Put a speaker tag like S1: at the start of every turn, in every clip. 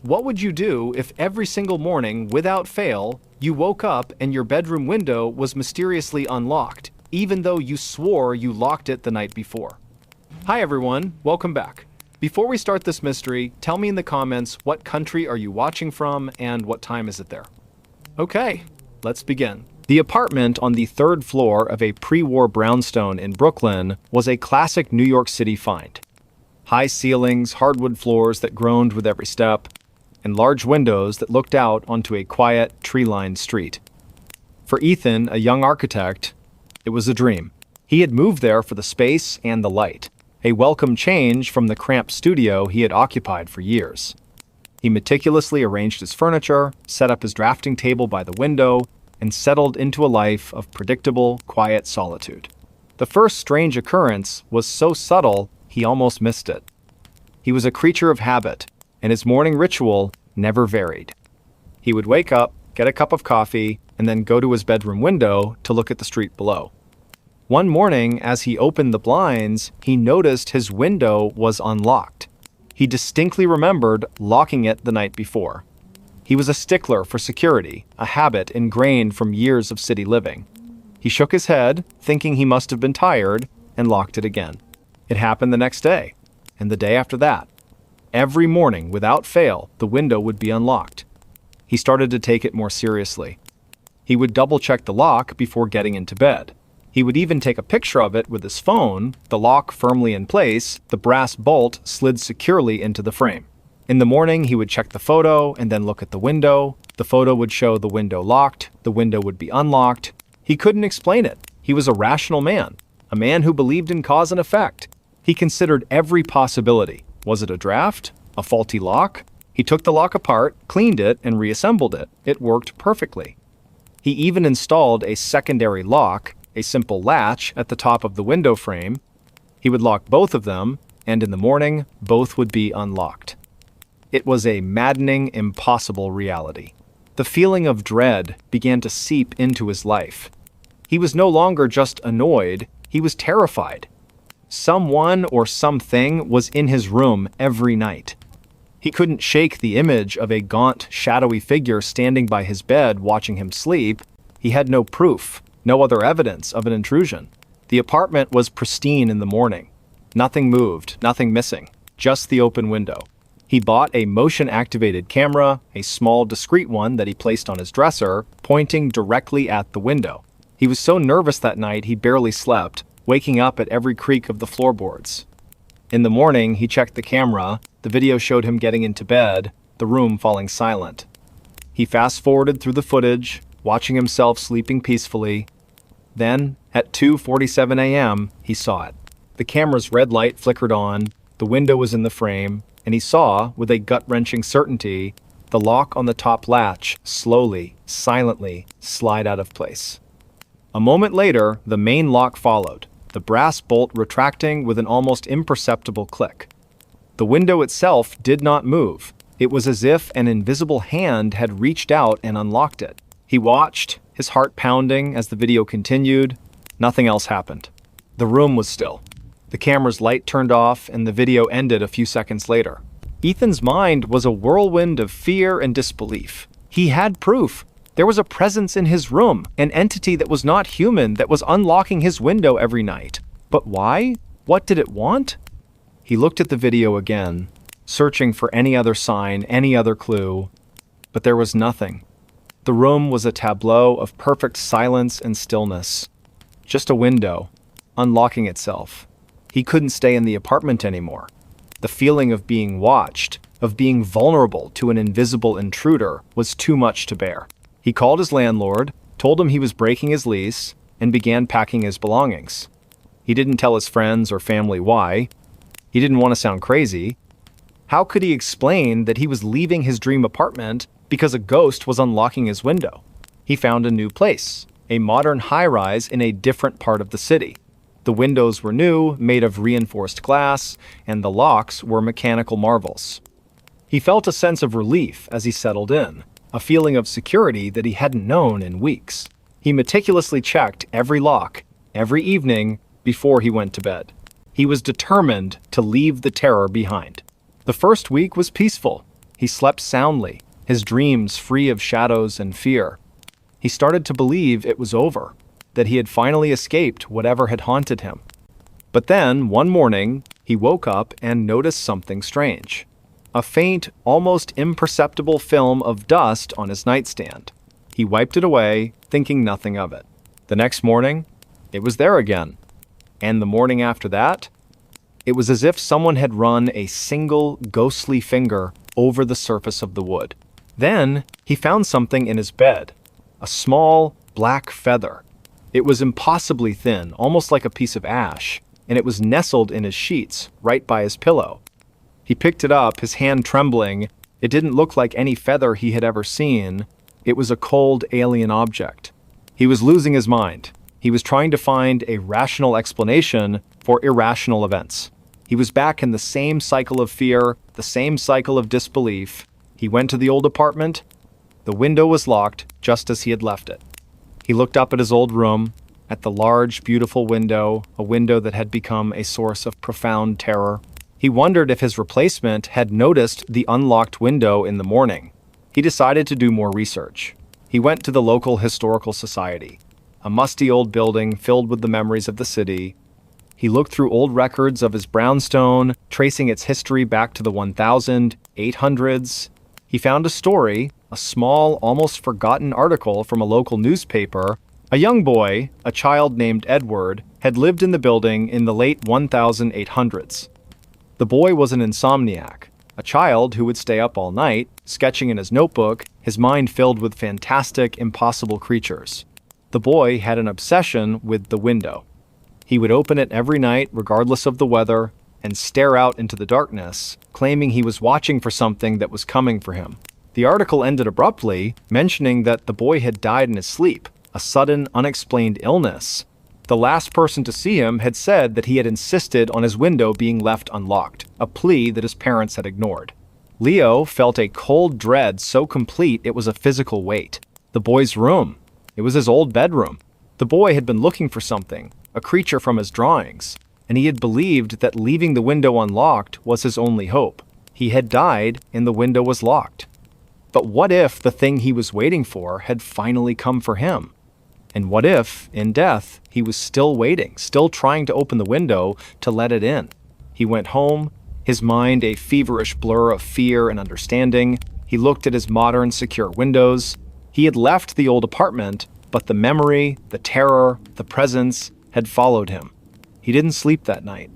S1: What would you do if every single morning, without fail, you woke up and your bedroom window was mysteriously unlocked, even though you swore you locked it the night before? Hi everyone, welcome back. Before we start this mystery, tell me in the comments what country are you watching from and what time is it there? Okay, let's begin. The apartment on the third floor of a pre-war brownstone in Brooklyn was a classic New York City find. High ceilings, hardwood floors that groaned with every step, and large windows that looked out onto a quiet, tree-lined street. For Ethan, a young architect, it was a dream. He had moved there for the space and the light, a welcome change from the cramped studio he had occupied for years. He meticulously arranged his furniture, set up his drafting table by the window, and settled into a life of predictable, quiet solitude. The first strange occurrence was so subtle he almost missed it. He was a creature of habit, and his morning ritual never varied. He would wake up, get a cup of coffee, and then go to his bedroom window to look at the street below. One morning, as he opened the blinds, he noticed his window was unlocked. He distinctly remembered locking it the night before. He was a stickler for security, a habit ingrained from years of city living. He shook his head, thinking he must have been tired, and locked it again. It happened the next day, and the day after that. Every morning, without fail, the window would be unlocked. He started to take it more seriously. He would double-check the lock before getting into bed. He would even take a picture of it with his phone, the lock firmly in place, the brass bolt slid securely into the frame. In the morning, he would check the photo and then look at the window. The photo would show the window locked, the window would be unlocked. He couldn't explain it. He was a rational man, a man who believed in cause and effect. He considered every possibility. Was it a draft? A faulty lock? He took the lock apart, cleaned it, and reassembled it. It worked perfectly. He even installed a secondary lock, a simple latch, at the top of the window frame. He would lock both of them, and in the morning, both would be unlocked. It was a maddening, impossible reality. The feeling of dread began to seep into his life. He was no longer just annoyed, he was terrified. Someone or something was in his room every night. He couldn't shake the image of a gaunt, shadowy figure standing by his bed watching him sleep. He had no proof, no other evidence of an intrusion. The apartment was pristine in the morning. Nothing moved, nothing missing, just the open window. He bought a motion-activated camera, a small, discreet one that he placed on his dresser, pointing directly at the window. He was so nervous that night he barely slept, waking up at every creak of the floorboards. In the morning, he checked the camera. The video showed him getting into bed, the room falling silent. He fast-forwarded through the footage, watching himself sleeping peacefully. Then, at 2:47 a.m., he saw it. The camera's red light flickered on, the window was in the frame, and he saw, with a gut-wrenching certainty, the lock on the top latch slowly, silently slide out of place. A moment later, the main lock followed, the brass bolt retracting with an almost imperceptible click. The window itself did not move. It was as if an invisible hand had reached out and unlocked it. He watched, his heart pounding as the video continued. Nothing else happened. The room was still. The camera's light turned off and the video ended a few seconds later. Ethan's mind was a whirlwind of fear and disbelief. He had proof. There was a presence in his room, an entity that was not human that was unlocking his window every night. But why? What did it want? He looked at the video again, searching for any other sign, any other clue, but there was nothing. The room was a tableau of perfect silence and stillness. Just a window, unlocking itself. He couldn't stay in the apartment anymore. The feeling of being watched, of being vulnerable to an invisible intruder, was too much to bear. He called his landlord, told him he was breaking his lease, and began packing his belongings. He didn't tell his friends or family why. He didn't want to sound crazy. How could he explain that he was leaving his dream apartment because a ghost was unlocking his window? He found a new place, a modern high-rise in a different part of the city. The windows were new, made of reinforced glass, and the locks were mechanical marvels. He felt a sense of relief as he settled in, a feeling of security that he hadn't known in weeks. He meticulously checked every lock, every evening, before he went to bed. He was determined to leave the terror behind. The first week was peaceful. He He slept soundly, his dreams free of shadows and fear. He started to believe it was over, that he had finally escaped whatever had haunted him. But then, one morning, he woke up and noticed something strange. A faint, almost imperceptible film of dust on his nightstand. He wiped it away, thinking nothing of it. The next morning, it was there again. And the morning after that, it was as if someone had run a single, ghostly finger over the surface of the wood. Then, he found something in his bed. A small, black feather. It was impossibly thin, almost like a piece of ash, and it was nestled in his sheets, right by his pillow. He picked it up, his hand trembling. It didn't look like any feather he had ever seen. It was a cold, alien object. He was losing his mind. He was trying to find a rational explanation for irrational events. He was back in the same cycle of fear, the same cycle of disbelief. He went to the old apartment. The window was locked, just as he had left it. He looked up at his old room, at the large, beautiful window, a window that had become a source of profound terror. He wondered if his replacement had noticed the unlocked window in the morning. He decided to do more research. He went to the local historical society, a musty old building filled with the memories of the city. He looked through old records of his brownstone, tracing its history back to the 1800s. He found a story, a small, almost forgotten article from a local newspaper. A young boy, a child named Edward, had lived in the building in the late 1800s. The boy was an insomniac, a child who would stay up all night, sketching in his notebook, his mind filled with fantastic, impossible creatures. The boy had an obsession with the window. He would open it every night, regardless of the weather, and stare out into the darkness, claiming he was watching for something that was coming for him. The article ended abruptly, mentioning that the boy had died in his sleep, a sudden, unexplained illness. The last person to see him had said that he had insisted on his window being left unlocked, a plea that his parents had ignored. Leo felt a cold dread so complete it was a physical weight. The boy's room. It was his old bedroom. The boy had been looking for something, a creature from his drawings, and he had believed that leaving the window unlocked was his only hope. He had died, and the window was locked. But what if the thing he was waiting for had finally come for him? And what if, in death, he was still waiting, still trying to open the window to let it in? He went home, his mind a feverish blur of fear and understanding. He looked at his modern, secure windows. He had left the old apartment, but the memory, the terror, the presence had followed him. He didn't sleep that night.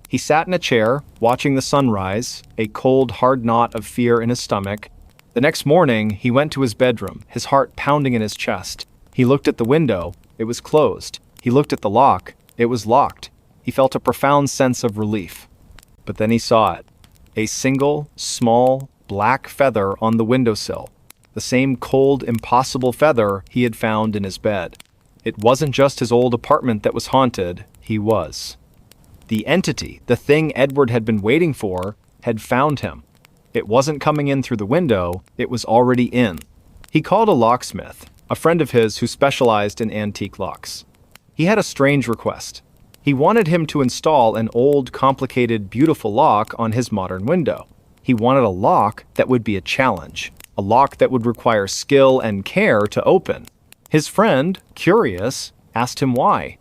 S1: He sat in a chair, watching the sunrise, a cold, hard knot of fear in his stomach. The next morning, he went to his bedroom, his heart pounding in his chest. He looked at the window. It was closed. He looked at the lock. It was locked. He felt a profound sense of relief. But then he saw it. A single, small, black feather on the windowsill. The same cold, impossible feather he had found in his bed. It wasn't just his old apartment that was haunted. He was. The entity, the thing Edward had been waiting for, had found him. It wasn't coming in through the window. It was already in. He called a locksmith, a friend of his who specialized in antique locks. He had a strange request. He wanted him to install an old, complicated, beautiful lock on his modern window. He wanted a lock that would be a challenge, a lock that would require skill and care to open. His friend, curious, asked him why.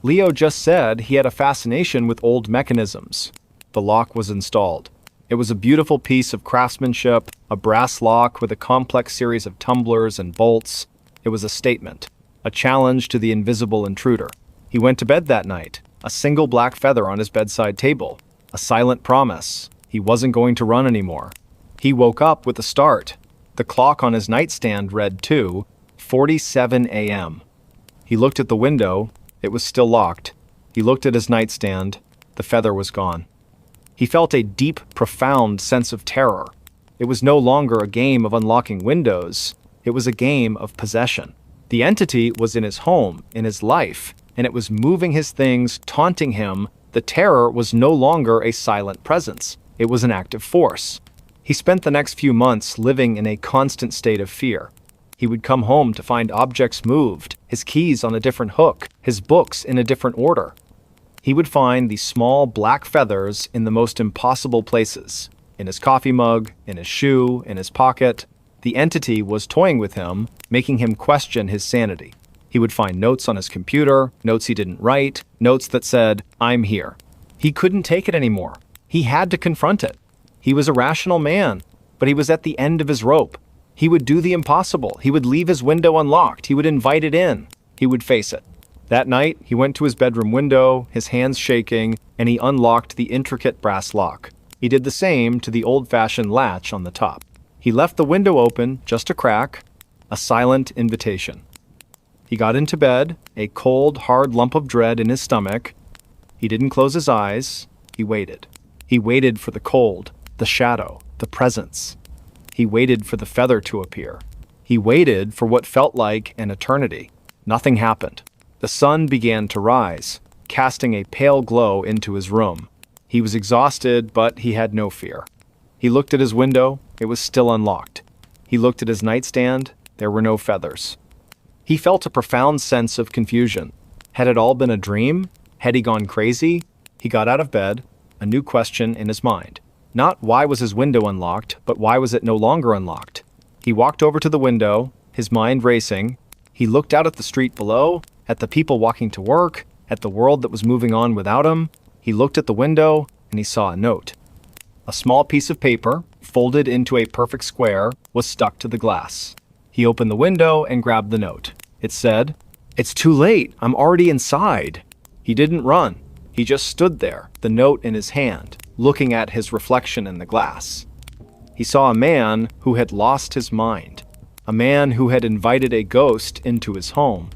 S1: Leo just said he had a fascination with old mechanisms. The lock was installed. It was a beautiful piece of craftsmanship, a brass lock with a complex series of tumblers and bolts. It was a statement, a challenge to the invisible intruder. He went to bed that night, a single black feather on his bedside table, a silent promise. He wasn't going to run anymore. He woke up with a start. The clock on his nightstand read 2:47 a.m. He looked at the window. It was still locked. He looked at his nightstand. The feather was gone. He felt a deep, profound sense of terror. It was no longer a game of unlocking windows. It was a game of possession. The entity was in his home, in his life, and it was moving his things, taunting him. The terror was no longer a silent presence. It was an active force. He spent the next few months living in a constant state of fear. He would come home to find objects moved, his keys on a different hook, his books in a different order. He would find these small black feathers in the most impossible places. in his coffee mug, in his shoe, in his pocket. The entity was toying with him, making him question his sanity. He would find notes on his computer, notes he didn't write, notes that said, "I'm here." He couldn't take it anymore. He had to confront it. He was a rational man, but he was at the end of his rope. He would do the impossible. He would leave his window unlocked. He would invite it in. He would face it. That night, he went to his bedroom window, his hands shaking, and he unlocked the intricate brass lock. He did the same to the old-fashioned latch on the top. He left the window open, just a crack, a silent invitation. He got into bed, a cold, hard lump of dread in his stomach. He didn't close his eyes. He waited. He waited for the cold, the shadow, the presence. He waited for the feather to appear. He waited for what felt like an eternity. Nothing happened. The sun began to rise, casting a pale glow into his room. He was exhausted, but he had no fear. He looked at his window. It was still unlocked. He looked at his nightstand. There were no feathers. He felt a profound sense of confusion. Had it all been a dream? Had he gone crazy? He got out of bed, a new question in his mind. Not why was his window unlocked, but why was it no longer unlocked? He walked over to the window, his mind racing. He looked out at the street below, at the people walking to work, at the world that was moving on without him. He looked at the window, and he saw a note. A small piece of paper, folded into a perfect square, was stuck to the glass. He opened the window and grabbed the note. It said, "It's too late. I'm already inside." He didn't run. He just stood there, the note in his hand, looking at his reflection in the glass. He saw a man who had lost his mind, a man who had invited a ghost into his home.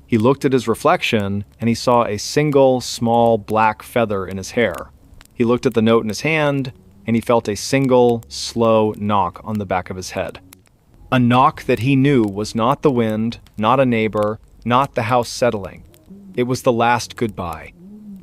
S1: He looked at his reflection, and he saw a single, small, black feather in his hair. He looked at the note in his hand, and he felt a single, slow knock on the back of his head. A knock that he knew was not the wind, not a neighbor, not the house settling. It was the last goodbye.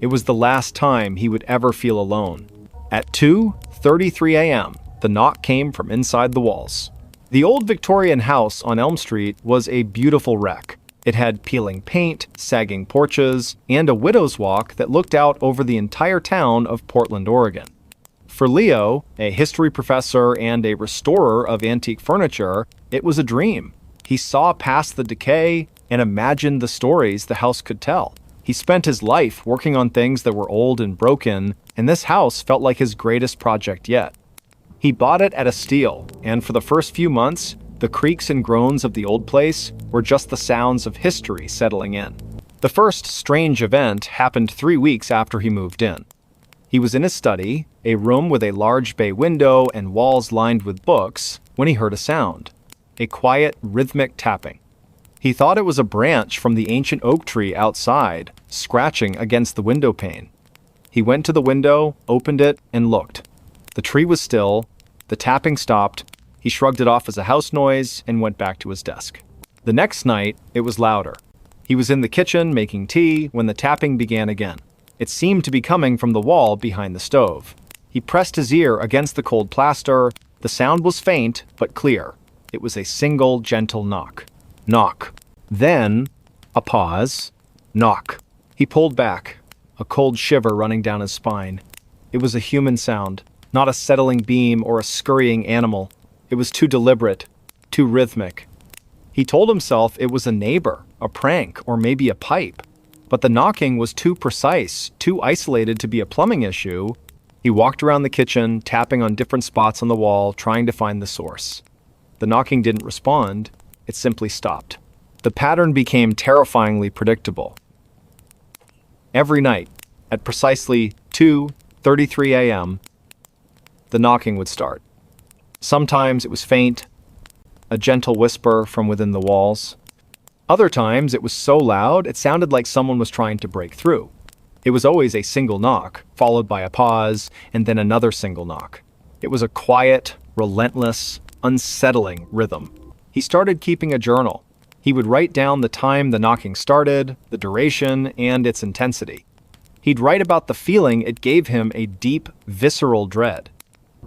S1: It was the last time he would ever feel alone. At 2:33 a.m., the knock came from inside the walls. The old Victorian house on Elm Street was a beautiful wreck. It had peeling paint, sagging porches, and a widow's walk that looked out over the entire town of Portland, Oregon. For Leo, a history professor and a restorer of antique furniture, it was a dream. He saw past the decay and imagined the stories the house could tell. He spent his life working on things that were old and broken, and this house felt like his greatest project yet. He bought it at a steal, and for the first few months, the creaks and groans of the old place were just the sounds of history settling in. The first strange event happened 3 weeks after he moved in. He was in his study, a room with a large bay window and walls lined with books, when he heard a sound. A quiet, rhythmic tapping. He thought it was a branch from the ancient oak tree outside, scratching against the window pane. He went to the window, opened it, and looked. The tree was still. The tapping stopped. He shrugged it off as a house noise and went back to his desk. The next night, it was louder. He was in the kitchen making tea when the tapping began again. It seemed to be coming from the wall behind the stove. He pressed his ear against the cold plaster. The sound was faint, but clear. It was a single, gentle knock. Knock. Then, a pause. Knock. He pulled back, a cold shiver running down his spine. It was a human sound, not a settling beam or a scurrying animal. It was too deliberate, too rhythmic. He told himself it was a neighbor, a prank, or maybe a pipe. But the knocking was too precise, too isolated to be a plumbing issue. He walked around the kitchen, tapping on different spots on the wall, trying to find the source. The knocking didn't respond. It simply stopped. The pattern became terrifyingly predictable. Every night, at precisely 2:33 a.m., the knocking would start. Sometimes it was faint, a gentle whisper from within the walls. Other times it was so loud it sounded like someone was trying to break through. It was always a single knock, followed by a pause, and then another single knock. It was a quiet, relentless, unsettling rhythm. He started keeping a journal. He would write down the time the knocking started, the duration, and its intensity. He'd write about the feeling it gave him, a deep, visceral dread.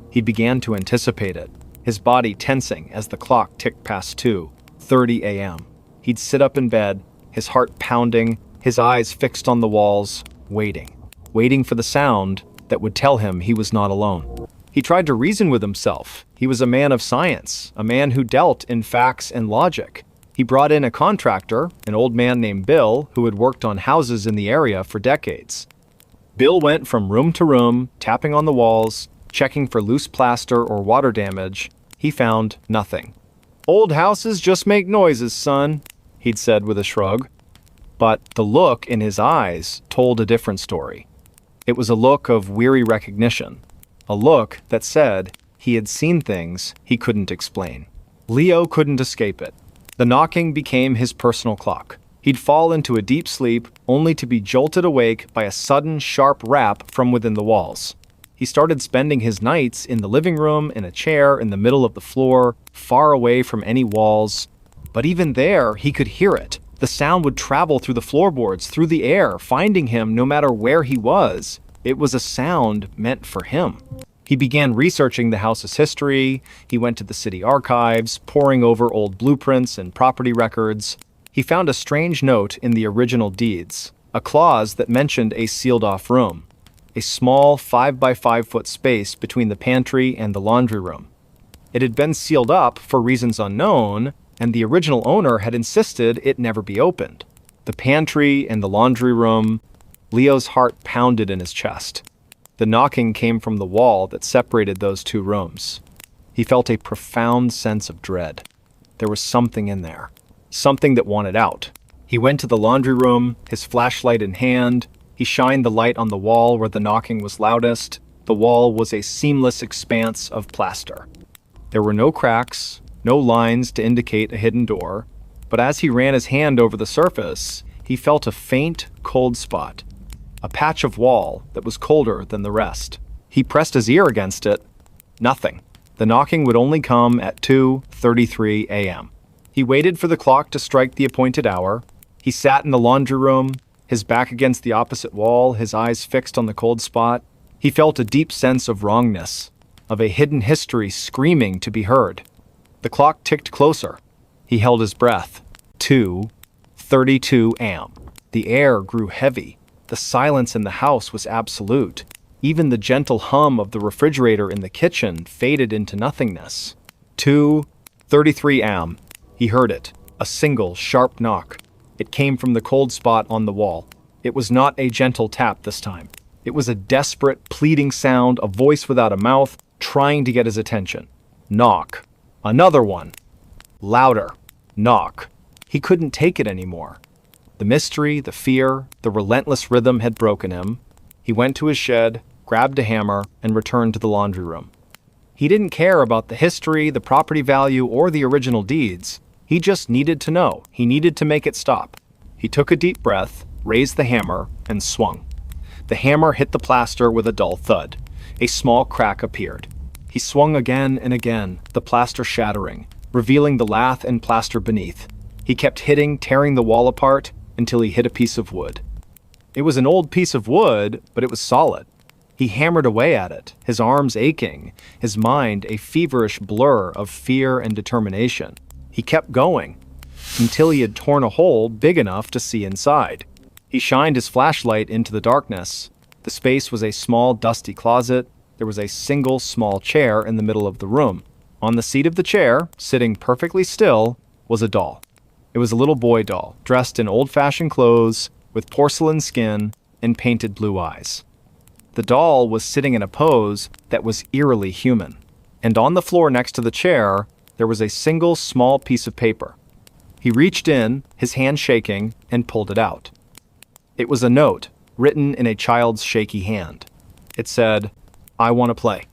S1: He began to anticipate it, his body tensing as the clock ticked past 2:30 a.m. He'd sit up in bed, his heart pounding, his eyes fixed on the walls, waiting for the sound that would tell him he was not alone. He tried to reason with himself. He was a man of science, a man who dealt in facts and logic. He brought in a contractor, an old man named Bill, who had worked on houses in the area for decades. Bill went from room to room, tapping on the walls, checking for loose plaster or water damage. He found nothing. "Old houses just make noises, son," he'd said with a shrug. But the look in his eyes told a different story. It was a look of weary recognition, a look that said he had seen things he couldn't explain. Leo couldn't escape it. The knocking became his personal clock. He'd fall into a deep sleep only to be jolted awake by a sudden, sharp rap from within the walls. He started spending his nights in the living room, in a chair in the middle of the floor, far away from any walls. But even there, he could hear it. The sound would travel through the floorboards, through the air, finding him no matter where he was. It was a sound meant for him. He began researching the house's history. He went to the city archives, poring over old blueprints and property records. He found a strange note in the original deeds, a clause that mentioned a sealed-off room, a small 5-by-5-foot space between the pantry and the laundry room. It had been sealed up for reasons unknown, and the original owner had insisted it never be opened. The pantry and the laundry room. Leo's heart pounded in his chest. The knocking came from the wall that separated those two rooms. He felt a profound sense of dread. There was something in there, something that wanted out. He went to the laundry room, his flashlight in hand. He shined the light on the wall where the knocking was loudest. The wall was a seamless expanse of plaster. There were no cracks, no lines to indicate a hidden door, but as he ran his hand over the surface, he felt a faint, cold spot. A patch of wall that was colder than the rest. He pressed his ear against it. Nothing. The knocking would only come at 2:33 a.m. He waited for the clock to strike the appointed hour. He sat in the laundry room, his back against the opposite wall, his eyes fixed on the cold spot. He felt a deep sense of wrongness, of a hidden history screaming to be heard. The clock ticked closer. He held his breath. 2:32 a.m. The air grew heavy. The silence in the house was absolute. Even the gentle hum of the refrigerator in the kitchen faded into nothingness. 2:33 a.m. He heard it, a single, sharp knock. It came from the cold spot on the wall. It was not a gentle tap this time. It was a desperate, pleading sound, a voice without a mouth, trying to get his attention. Knock. Another one. Louder. Knock. He couldn't take it anymore. The mystery, the fear, the relentless rhythm had broken him. He went to his shed, grabbed a hammer, and returned to the laundry room. He didn't care about the history, the property value, or the original deeds. He just needed to know. He needed to make it stop. He took a deep breath, raised the hammer, and swung. The hammer hit the plaster with a dull thud. A small crack appeared. He swung again and again, the plaster shattering, revealing the lath and plaster beneath. He kept hitting, tearing the wall apart, until he hit a piece of wood. It was an old piece of wood, but it was solid. He hammered away at it, his arms aching, his mind a feverish blur of fear and determination. He kept going, until he had torn a hole big enough to see inside. He shined his flashlight into the darkness. The space was a small, dusty closet. There was a single small chair in the middle of the room. On the seat of the chair, sitting perfectly still, was a doll. It was a little boy doll, dressed in old-fashioned clothes, with porcelain skin and painted blue eyes. The doll was sitting in a pose that was eerily human, and on the floor next to the chair, there was a single small piece of paper. He reached in, his hand shaking, and pulled it out. It was a note, written in a child's shaky hand. It said, "I want to play."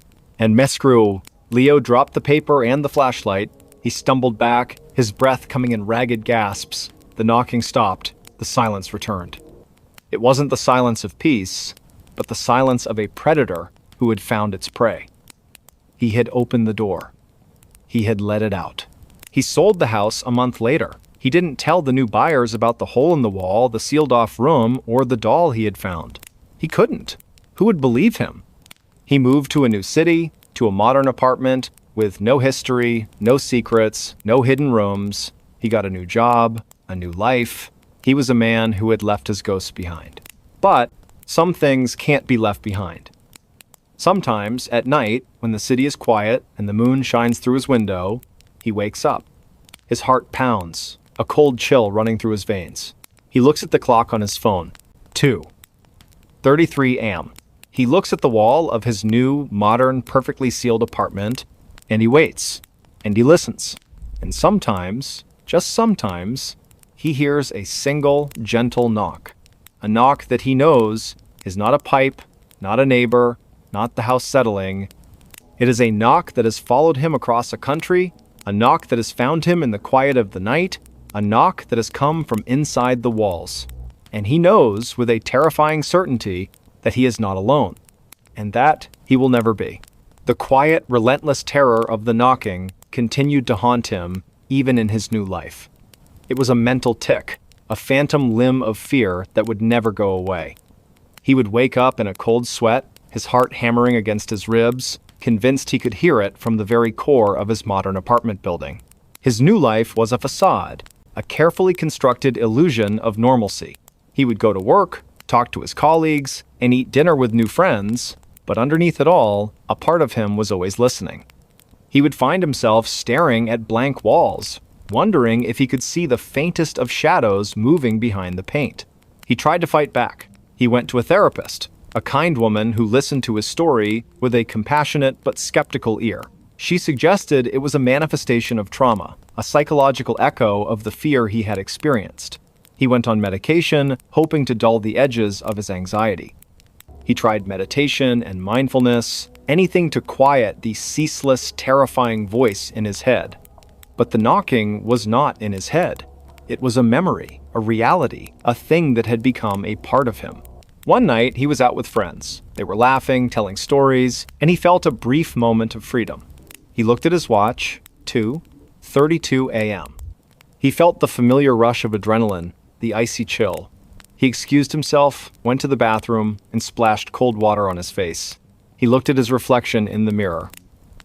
S1: And mescrew, Leo dropped the paper and the flashlight. He stumbled back, his breath coming in ragged gasps. The knocking stopped. The silence returned. It wasn't the silence of peace, but the silence of a predator who had found its prey. He had opened the door. He had let it out. He sold the house a month later. He didn't tell the new buyers about the hole in the wall, the sealed-off room, or the doll he had found. He couldn't. Who would believe him? He moved to a new city, to a modern apartment, with no history, no secrets, no hidden rooms. He got a new job, a new life. He was a man who had left his ghosts behind. But some things can't be left behind. Sometimes, at night, when the city is quiet and the moon shines through his window, he wakes up. His heart pounds, a cold chill running through his veins. He looks at the clock on his phone. 2:33 a.m. He looks at the wall of his new, modern, perfectly sealed apartment, and he waits, and he listens. And sometimes, just sometimes, he hears a single, gentle knock. A knock that he knows is not a pipe, not a neighbor, not the house settling. It is a knock that has followed him across a country, a knock that has found him in the quiet of the night, a knock that has come from inside the walls. And he knows with a terrifying certainty that he is not alone, and that he will never be. The quiet, relentless terror of the knocking continued to haunt him even in his new life. It was a mental tic, a phantom limb of fear that would never go away. He would wake up in a cold sweat, his heart hammering against his ribs, convinced he could hear it from the very core of his modern apartment building. His new life was a facade, a carefully constructed illusion of normalcy. He would go to work, talk to his colleagues, and eat dinner with new friends, but underneath it all, a part of him was always listening. He would find himself staring at blank walls, wondering if he could see the faintest of shadows moving behind the paint. He tried to fight back. He went to a therapist, a kind woman who listened to his story with a compassionate but skeptical ear. She suggested it was a manifestation of trauma, a psychological echo of the fear he had experienced. He went on medication, hoping to dull the edges of his anxiety. He tried meditation and mindfulness, anything to quiet the ceaseless, terrifying voice in his head. But the knocking was not in his head. It was a memory, a reality, a thing that had become a part of him. One night, he was out with friends. They were laughing, telling stories, and he felt a brief moment of freedom. He looked at his watch, 2:32 a.m. He felt the familiar rush of adrenaline, the icy chill. He excused himself, went to the bathroom, and splashed cold water on his face. He looked at his reflection in the mirror.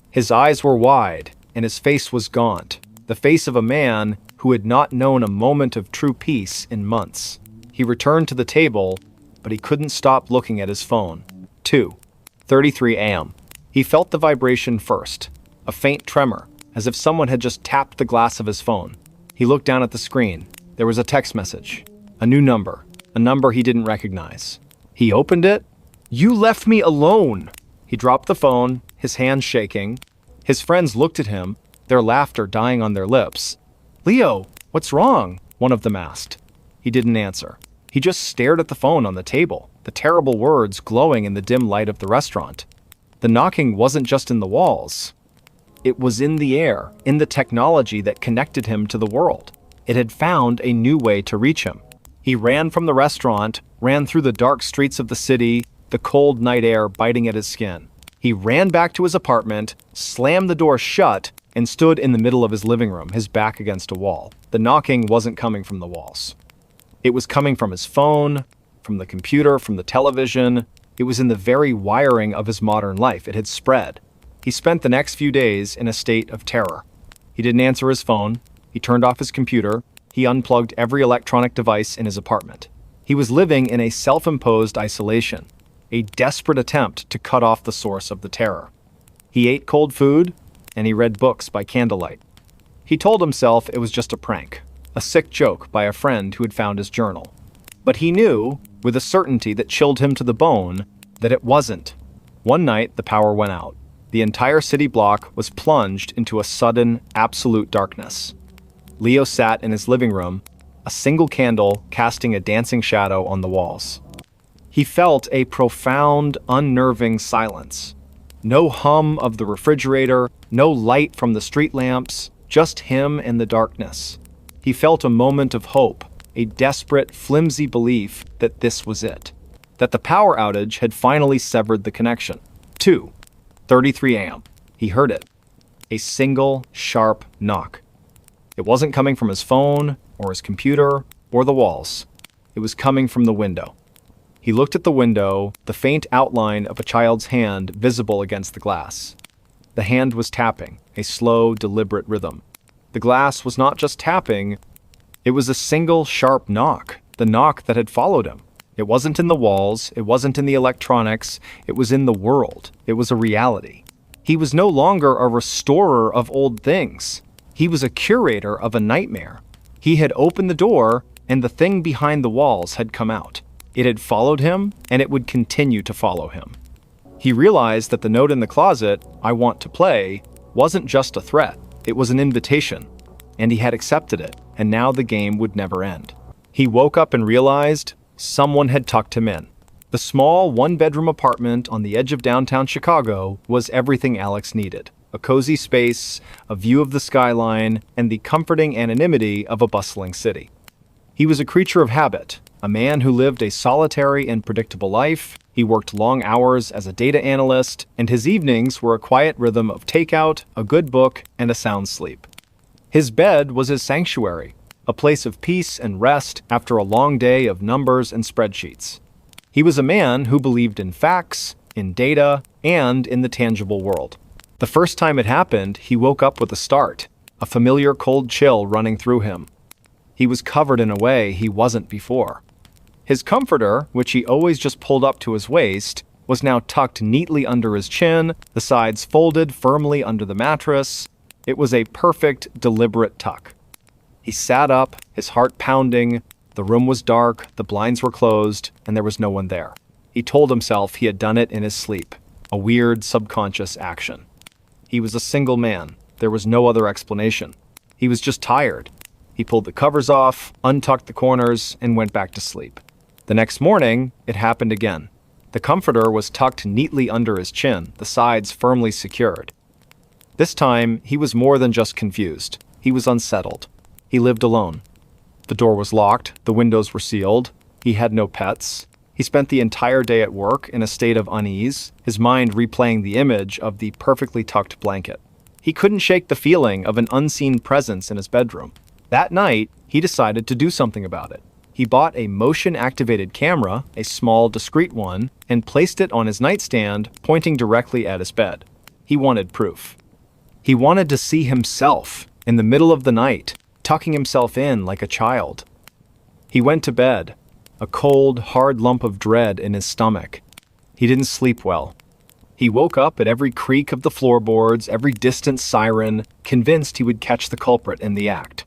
S1: His eyes were wide, and his face was gaunt, the face of a man who had not known a moment of true peace in months. He returned to the table, but he couldn't stop looking at his phone. 2:33 a.m. He felt the vibration first, a faint tremor, as if someone had just tapped the glass of his phone. He looked down at the screen. There was a text message, a new number, a number he didn't recognize. He opened it. "You left me alone!" He dropped the phone, his hands shaking. His friends looked at him, their laughter dying on their lips. "Leo, what's wrong?" one of them asked. He didn't answer. He just stared at the phone on the table, the terrible words glowing in the dim light of the restaurant. The knocking wasn't just in the walls. It was in the air, in the technology that connected him to the world. It had found a new way to reach him. He ran from the restaurant, ran through the dark streets of the city, the cold night air biting at his skin. He ran back to his apartment, slammed the door shut, and stood in the middle of his living room, his back against a wall. The knocking wasn't coming from the walls. It was coming from his phone, from the computer, from the television. It was in the very wiring of his modern life. It had spread. He spent the next few days in a state of terror. He didn't answer his phone. He turned off his computer. He unplugged every electronic device in his apartment. He was living in a self-imposed isolation, a desperate attempt to cut off the source of the terror. He ate cold food, and he read books by candlelight. He told himself it was just a prank, a sick joke by a friend who had found his journal. But he knew, with a certainty that chilled him to the bone, that it wasn't. One night, the power went out. The entire city block was plunged into a sudden, absolute darkness. Leo sat in his living room, a single candle casting a dancing shadow on the walls. He felt a profound, unnerving silence. No hum of the refrigerator, no light from the street lamps, just him and the darkness. He felt a moment of hope, a desperate, flimsy belief that this was it, that the power outage had finally severed the connection. 2:33 a.m. He heard it. A single, sharp knock. It wasn't coming from his phone, or his computer, or the walls. It was coming from the window. He looked at the window, the faint outline of a child's hand visible against the glass. The hand was tapping, a slow, deliberate rhythm. The glass was not just tapping, it was a single, sharp knock, the knock that had followed him. It wasn't in the walls, it wasn't in the electronics, it was in the world. It was a reality. He was no longer a restorer of old things. He was a curator of a nightmare. He had opened the door, and the thing behind the walls had come out. It had followed him, and it would continue to follow him. He realized that the note in the closet, "I want to play," wasn't just a threat, it was an invitation. And he had accepted it, and now the game would never end. He woke up and realized someone had tucked him in. The small one-bedroom apartment on the edge of downtown Chicago was everything Alex needed. A cozy space, a view of the skyline, and the comforting anonymity of a bustling city. He was a creature of habit, a man who lived a solitary and predictable life. He worked long hours as a data analyst, and his evenings were a quiet rhythm of takeout, a good book, and a sound sleep. His bed was his sanctuary, a place of peace and rest after a long day of numbers and spreadsheets. He was a man who believed in facts, in data, and in the tangible world. The first time it happened, he woke up with a start, a familiar cold chill running through him. He was covered in a way he wasn't before. His comforter, which he always just pulled up to his waist, was now tucked neatly under his chin, the sides folded firmly under the mattress. It was a perfect, deliberate tuck. He sat up, his heart pounding. The room was dark, the blinds were closed, and there was no one there. He told himself he had done it in his sleep, a weird, subconscious action. He was a single man. There was no other explanation. He was just tired. He pulled the covers off, untucked the corners, and went back to sleep. The next morning, it happened again. The comforter was tucked neatly under his chin, the sides firmly secured. This time, he was more than just confused. He was unsettled. He lived alone. The door was locked, the windows were sealed. He had no pets. He spent the entire day at work in a state of unease, his mind replaying the image of the perfectly tucked blanket. He couldn't shake the feeling of an unseen presence in his bedroom. That night, he decided to do something about it. He bought a motion-activated camera, a small, discreet one, and placed it on his nightstand, pointing directly at his bed. He wanted proof. He wanted to see himself, in the middle of the night, tucking himself in like a child. He went to bed, a cold, hard lump of dread in his stomach. He didn't sleep well. He woke up at every creak of the floorboards, every distant siren, convinced he would catch the culprit in the act.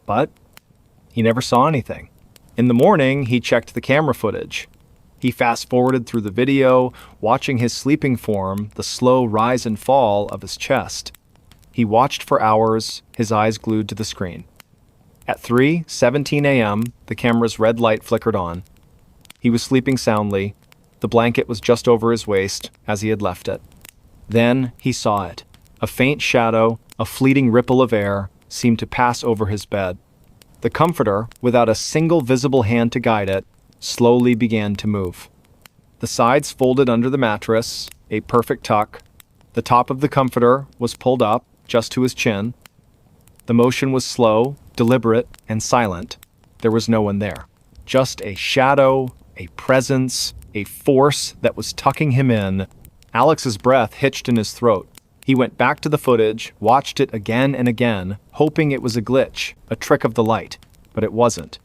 S1: But he never saw anything. In the morning, he checked the camera footage. He fast-forwarded through the video, watching his sleeping form, the slow rise and fall of his chest. He watched for hours, his eyes glued to the screen. At 3:17 a.m., the camera's red light flickered on. He was sleeping soundly. The blanket was just over his waist, as he had left it. Then he saw it. A faint shadow, a fleeting ripple of air, seemed to pass over his bed. The comforter, without a single visible hand to guide it, slowly began to move. The sides folded under the mattress, a perfect tuck. The top of the comforter was pulled up, just to his chin. The motion was slow, deliberate, and silent. There was no one there. Just a shadow, a presence, a force that was tucking him in. Alex's breath hitched in his throat. He went back to the footage, watched it again and again, hoping it was a glitch, a trick of the light, but it wasn't.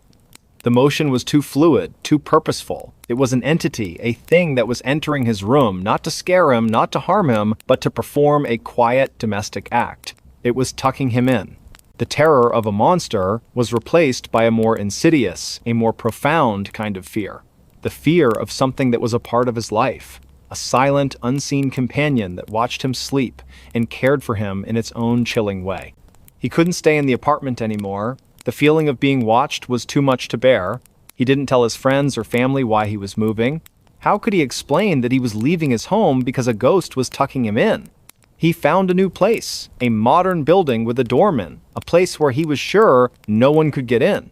S1: The motion was too fluid, too purposeful. It was an entity, a thing that was entering his room, not to scare him, not to harm him, but to perform a quiet domestic act. It was tucking him in. The terror of a monster was replaced by a more insidious, a more profound kind of fear. The fear of something that was a part of his life. A silent, unseen companion that watched him sleep and cared for him in its own chilling way. He couldn't stay in the apartment anymore. The feeling of being watched was too much to bear. He didn't tell his friends or family why he was moving. How could he explain that he was leaving his home because a ghost was tucking him in? He found a new place, a modern building with a doorman, a place where he was sure no one could get in.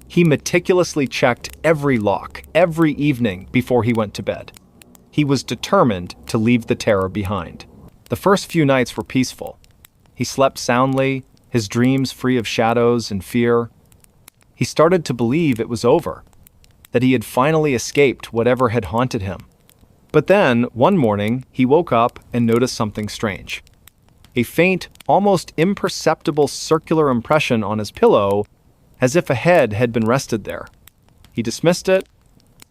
S1: He meticulously checked every lock, every evening before he went to bed. He was determined to leave the terror behind. The first few nights were peaceful. He slept soundly, his dreams free of shadows and fear. He started to believe it was over, that he had finally escaped whatever had haunted him. But then, one morning, he woke up and noticed something strange. A faint, almost imperceptible circular impression on his pillow, as if a head had been rested there. He dismissed it.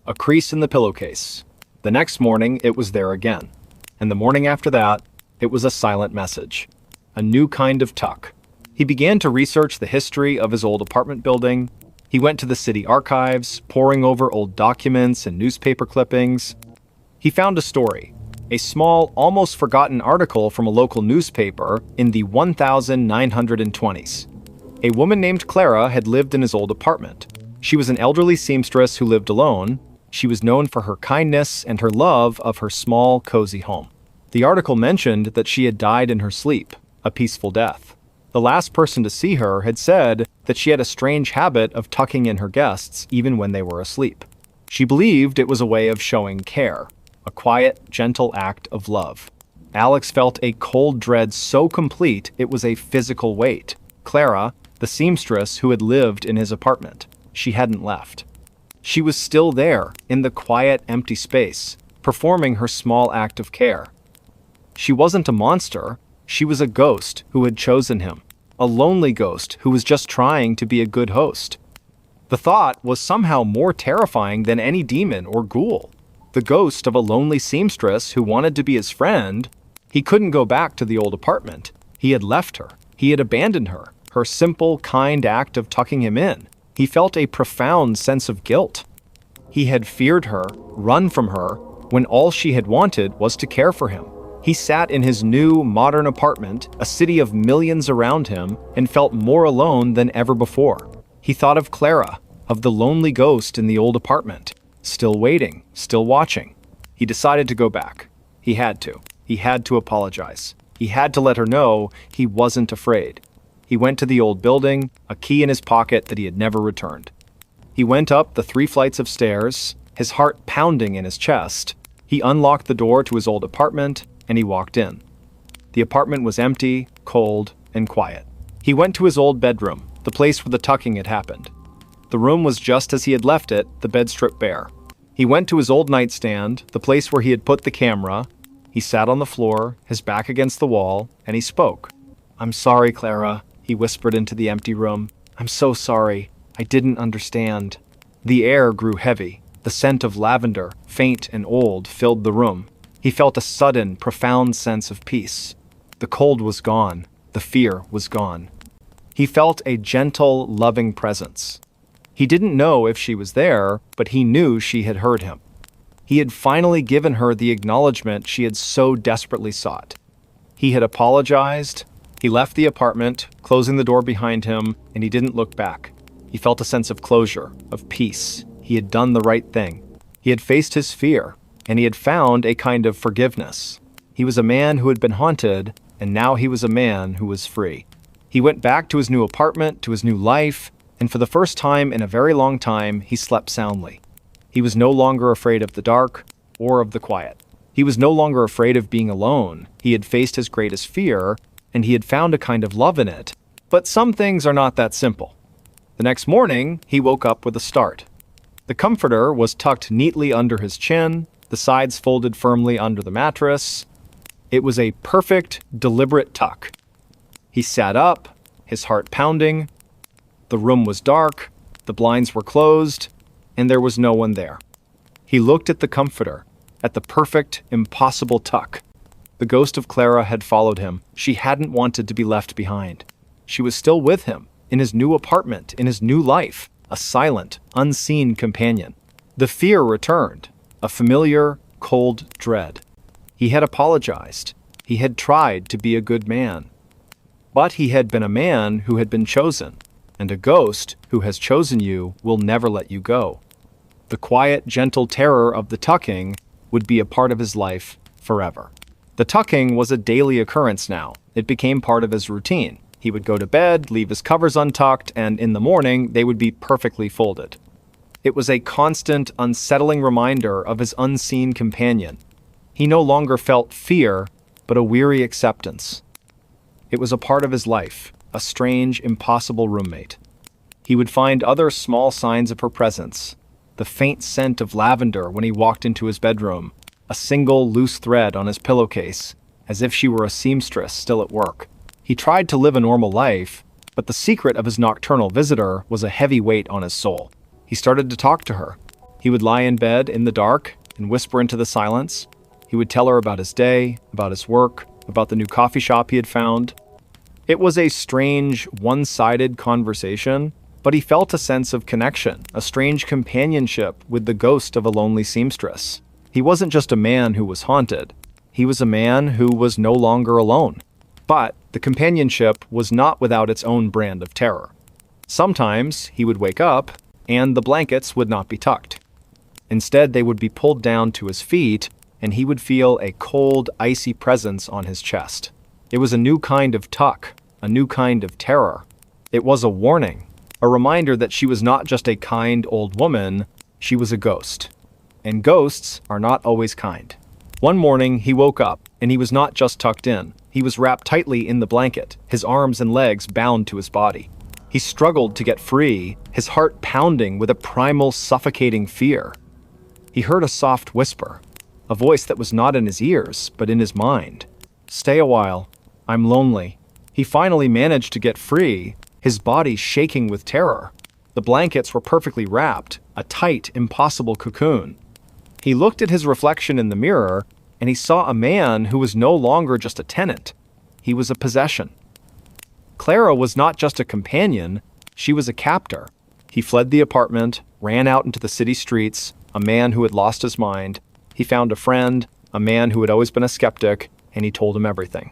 S1: a crease in the pillowcase. The next morning, it was there again. And the morning after that, it was a silent message. A new kind of tuck. He began to research the history of his old apartment building. He went to the city archives, poring over old documents and newspaper clippings. He found a story, a small, almost forgotten article from a local newspaper in the 1920s. A woman named Clara had lived in his old apartment. She was an elderly seamstress who lived alone. She was known for her kindness and her love of her small, cozy home. The article mentioned that she had died in her sleep, a peaceful death. The last person to see her had said that she had a strange habit of tucking in her guests even when they were asleep. She believed it was a way of showing care, a quiet, gentle act of love. Alex felt a cold dread so complete it was a physical weight. Clara, the seamstress who had lived in his apartment, she hadn't left. She was still there, in the quiet, empty space, performing her small act of care. She wasn't a monster. She was a ghost who had chosen him, a lonely ghost who was just trying to be a good host. The thought was somehow more terrifying than any demon or ghoul. The ghost of a lonely seamstress who wanted to be his friend. He couldn't go back to the old apartment. He had left her. He had abandoned her. Her simple, kind act of tucking him in. He felt a profound sense of guilt. He had feared her, run from her, when all she had wanted was to care for him. He sat in his new, modern apartment, a city of millions around him, and felt more alone than ever before. He thought of Clara, of the lonely ghost in the old apartment, still waiting, still watching. He decided to go back. He had to. He had to apologize. He had to let her know he wasn't afraid. He went to the old building, a key in his pocket that he had never returned. He went up the 3 flights of stairs, his heart pounding in his chest. He unlocked the door to his old apartment, and he walked in. The apartment was empty, cold, and quiet. He went to his old bedroom, the place where the tucking had happened. The room was just as he had left it, the bed stripped bare. He went to his old nightstand, the place where he had put the camera. He sat on the floor, his back against the wall, and he spoke. "I'm sorry, Clara," he whispered into the empty room. "I'm so sorry. I didn't understand." The air grew heavy. The scent of lavender, faint and old, filled the room. He felt a sudden, profound sense of peace. The cold was gone. The fear was gone. He felt a gentle, loving presence. He didn't know if she was there, but he knew she had heard him. He had finally given her the acknowledgement she had so desperately sought. He had apologized. He left the apartment, closing the door behind him, and he didn't look back. He felt a sense of closure, of peace. He had done the right thing. He had faced his fear, and he had found a kind of forgiveness. He was a man who had been haunted, and now he was a man who was free. He went back to his new apartment, to his new life, and for the first time in a very long time, he slept soundly. He was no longer afraid of the dark or of the quiet. He was no longer afraid of being alone. He had faced his greatest fear, and he had found a kind of love in it. But some things are not that simple. The next morning, he woke up with a start. The comforter was tucked neatly under his chin, the sides folded firmly under the mattress. It was a perfect, deliberate tuck. He sat up, his heart pounding. The room was dark, the blinds were closed, and there was no one there. He looked at the comforter, at the perfect, impossible tuck. The ghost of Clara had followed him. She hadn't wanted to be left behind. She was still with him, in his new apartment, in his new life, a silent, unseen companion. The fear returned, a familiar, cold dread. He had apologized. He had tried to be a good man. But he had been a man who had been chosen, and a ghost who has chosen you will never let you go. The quiet, gentle terror of the tucking would be a part of his life forever. The tucking was a daily occurrence now. It became part of his routine. He would go to bed, leave his covers untucked, and in the morning they would be perfectly folded. It was a constant, unsettling reminder of his unseen companion. He no longer felt fear, but a weary acceptance. It was a part of his life, a strange, impossible roommate. He would find other small signs of her presence. The faint scent of lavender when he walked into his bedroom, a single loose thread on his pillowcase, as if she were a seamstress still at work. He tried to live a normal life, but the secret of his nocturnal visitor was a heavy weight on his soul. He started to talk to her. He would lie in bed in the dark and whisper into the silence. He would tell her about his day, about his work, about the new coffee shop he had found. It was a strange, one-sided conversation, but he felt a sense of connection, a strange companionship with the ghost of a lonely seamstress. He wasn't just a man who was haunted. He was a man who was no longer alone. But the companionship was not without its own brand of terror. Sometimes he would wake up, and the blankets would not be tucked. Instead, they would be pulled down to his feet, and he would feel a cold, icy presence on his chest. It was a new kind of tuck, a new kind of terror. It was a warning, a reminder that she was not just a kind old woman, she was a ghost. And ghosts are not always kind. One morning, he woke up, and he was not just tucked in. He was wrapped tightly in the blanket, his arms and legs bound to his body. He struggled to get free, his heart pounding with a primal, suffocating fear. He heard a soft whisper, a voice that was not in his ears, but in his mind. "Stay a while. I'm lonely." He finally managed to get free, his body shaking with terror. The blankets were perfectly wrapped, a tight, impossible cocoon. He looked at his reflection in the mirror, and he saw a man who was no longer just a tenant. He was a possession. Clara was not just a companion, she was a captor. He fled the apartment, ran out into the city streets, a man who had lost his mind. He found a friend, a man who had always been a skeptic, and he told him everything.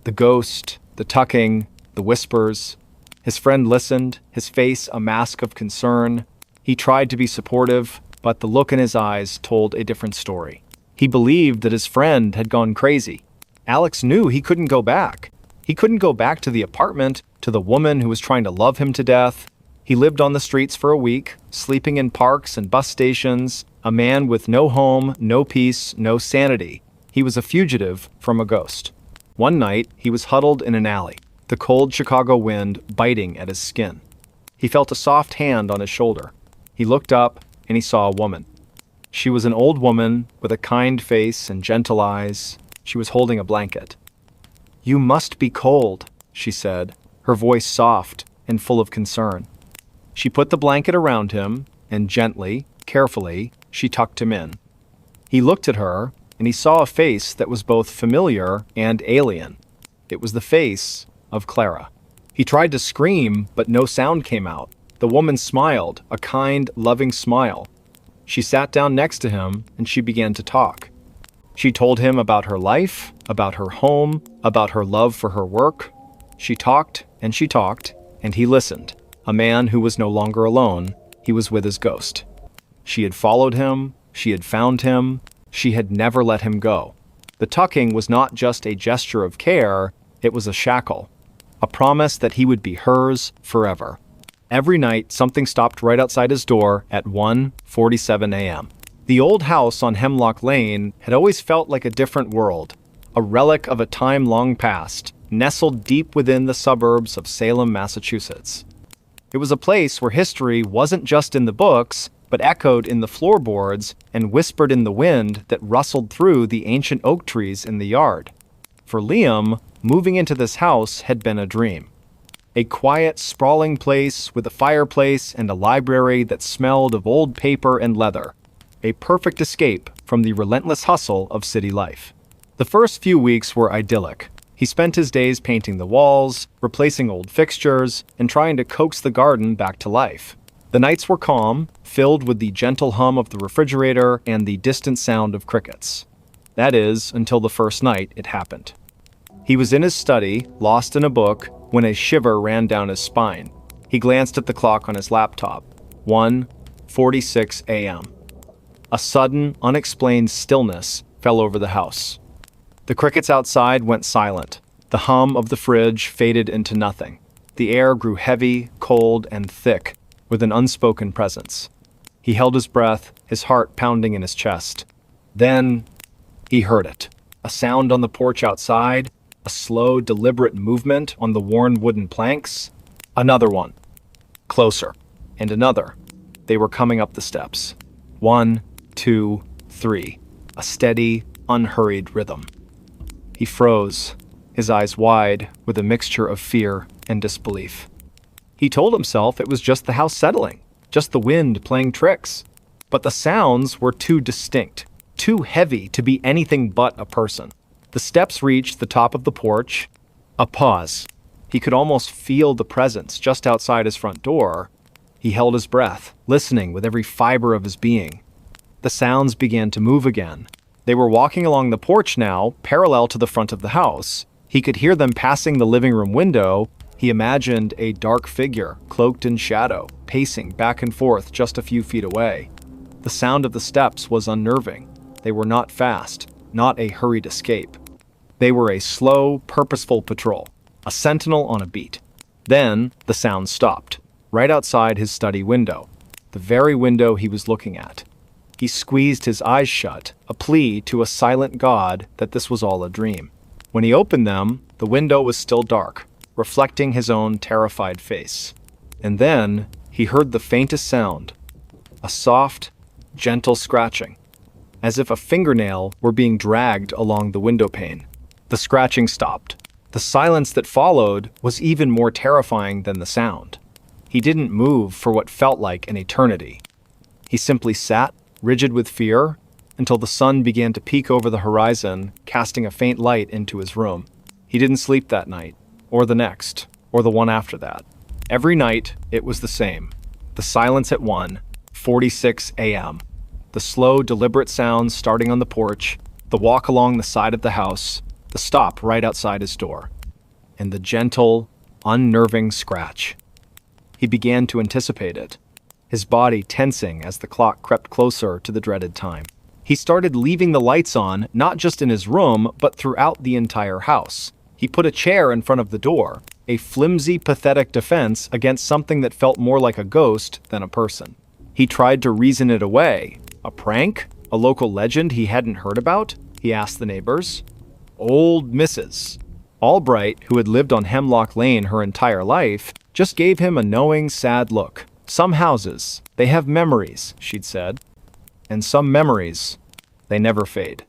S1: The ghost, the tucking, the whispers. His friend listened, his face a mask of concern. He tried to be supportive, but the look in his eyes told a different story. He believed that his friend had gone crazy. Alex knew he couldn't go back. He couldn't go back to the apartment, to the woman who was trying to love him to death. He lived on the streets for a week, sleeping in parks and bus stations, a man with no home, no peace, no sanity. He was a fugitive from a ghost. One night, he was huddled in an alley, the cold Chicago wind biting at his skin. He felt a soft hand on his shoulder. He looked up, and he saw a woman. She was an old woman with a kind face and gentle eyes. She was holding a blanket. "You must be cold," she said, her voice soft and full of concern. She put the blanket around him, and gently, carefully, she tucked him in. He looked at her, and he saw a face that was both familiar and alien. It was the face of Clara. He tried to scream, but no sound came out. The woman smiled, a kind, loving smile. She sat down next to him, and she began to talk. She told him about her life, about her home, about her love for her work. She talked, and he listened. A man who was no longer alone, he was with his ghost. She had followed him, she had found him, she had never let him go. The tucking was not just a gesture of care, it was a shackle, a promise that he would be hers forever. Every night, something stopped right outside his door at 1:47 a.m. The old house on Hemlock Lane had always felt like a different world, a relic of a time long past, nestled deep within the suburbs of Salem, Massachusetts. It was a place where history wasn't just in the books, but echoed in the floorboards and whispered in the wind that rustled through the ancient oak trees in the yard. For Liam, moving into this house had been a dream. A quiet, sprawling place with a fireplace and a library that smelled of old paper and leather. A perfect escape from the relentless hustle of city life. The first few weeks were idyllic. He spent his days painting the walls, replacing old fixtures, and trying to coax the garden back to life. The nights were calm, filled with the gentle hum of the refrigerator and the distant sound of crickets. That is, until the first night it happened. He was in his study, lost in a book, when a shiver ran down his spine. He glanced at the clock on his laptop. 1:46 a.m. A sudden, unexplained stillness fell over the house. The crickets outside went silent. The hum of the fridge faded into nothing. The air grew heavy, cold, and thick, with an unspoken presence. He held his breath, his heart pounding in his chest. Then, he heard it. A sound on the porch outside, a slow, deliberate movement on the worn wooden planks. Another one. Closer. And another. They were coming up the steps. 1, 2, 3. A steady, unhurried rhythm. He froze, his eyes wide with a mixture of fear and disbelief. He told himself it was just the house settling, just the wind playing tricks. But the sounds were too distinct, too heavy to be anything but a person. The steps reached the top of the porch. A pause. He could almost feel the presence just outside his front door. He held his breath, listening with every fiber of his being. The sounds began to move again. They were walking along the porch now, parallel to the front of the house. He could hear them passing the living room window. He imagined a dark figure, cloaked in shadow, pacing back and forth just a few feet away. The sound of the steps was unnerving. They were not fast, not a hurried escape. They were a slow, purposeful patrol, a sentinel on a beat. Then the sound stopped, right outside his study window, the very window he was looking at. He squeezed his eyes shut, a plea to a silent God that this was all a dream. When he opened them, the window was still dark, reflecting his own terrified face. And then he heard the faintest sound, a soft, gentle scratching, as if a fingernail were being dragged along the window pane. The scratching stopped. The silence that followed was even more terrifying than the sound. He didn't move for what felt like an eternity. He simply sat, rigid with fear, until the sun began to peek over the horizon, casting a faint light into his room. He didn't sleep that night, or the next, or the one after that. Every night, it was the same. The silence at 1:46 a.m. The slow, deliberate sounds starting on the porch, the walk along the side of the house, the stop right outside his door, and the gentle, unnerving scratch. He began to anticipate it, his body tensing as the clock crept closer to the dreaded time. He started leaving the lights on, not just in his room, but throughout the entire house. He put a chair in front of the door, a flimsy, pathetic defense against something that felt more like a ghost than a person. He tried to reason it away. A prank? A local legend he hadn't heard about? He asked the neighbors. Old Mrs. Albright, who had lived on Hemlock Lane her entire life, just gave him a knowing, sad look. Some houses, they have memories, she'd said. And some memories, they never fade.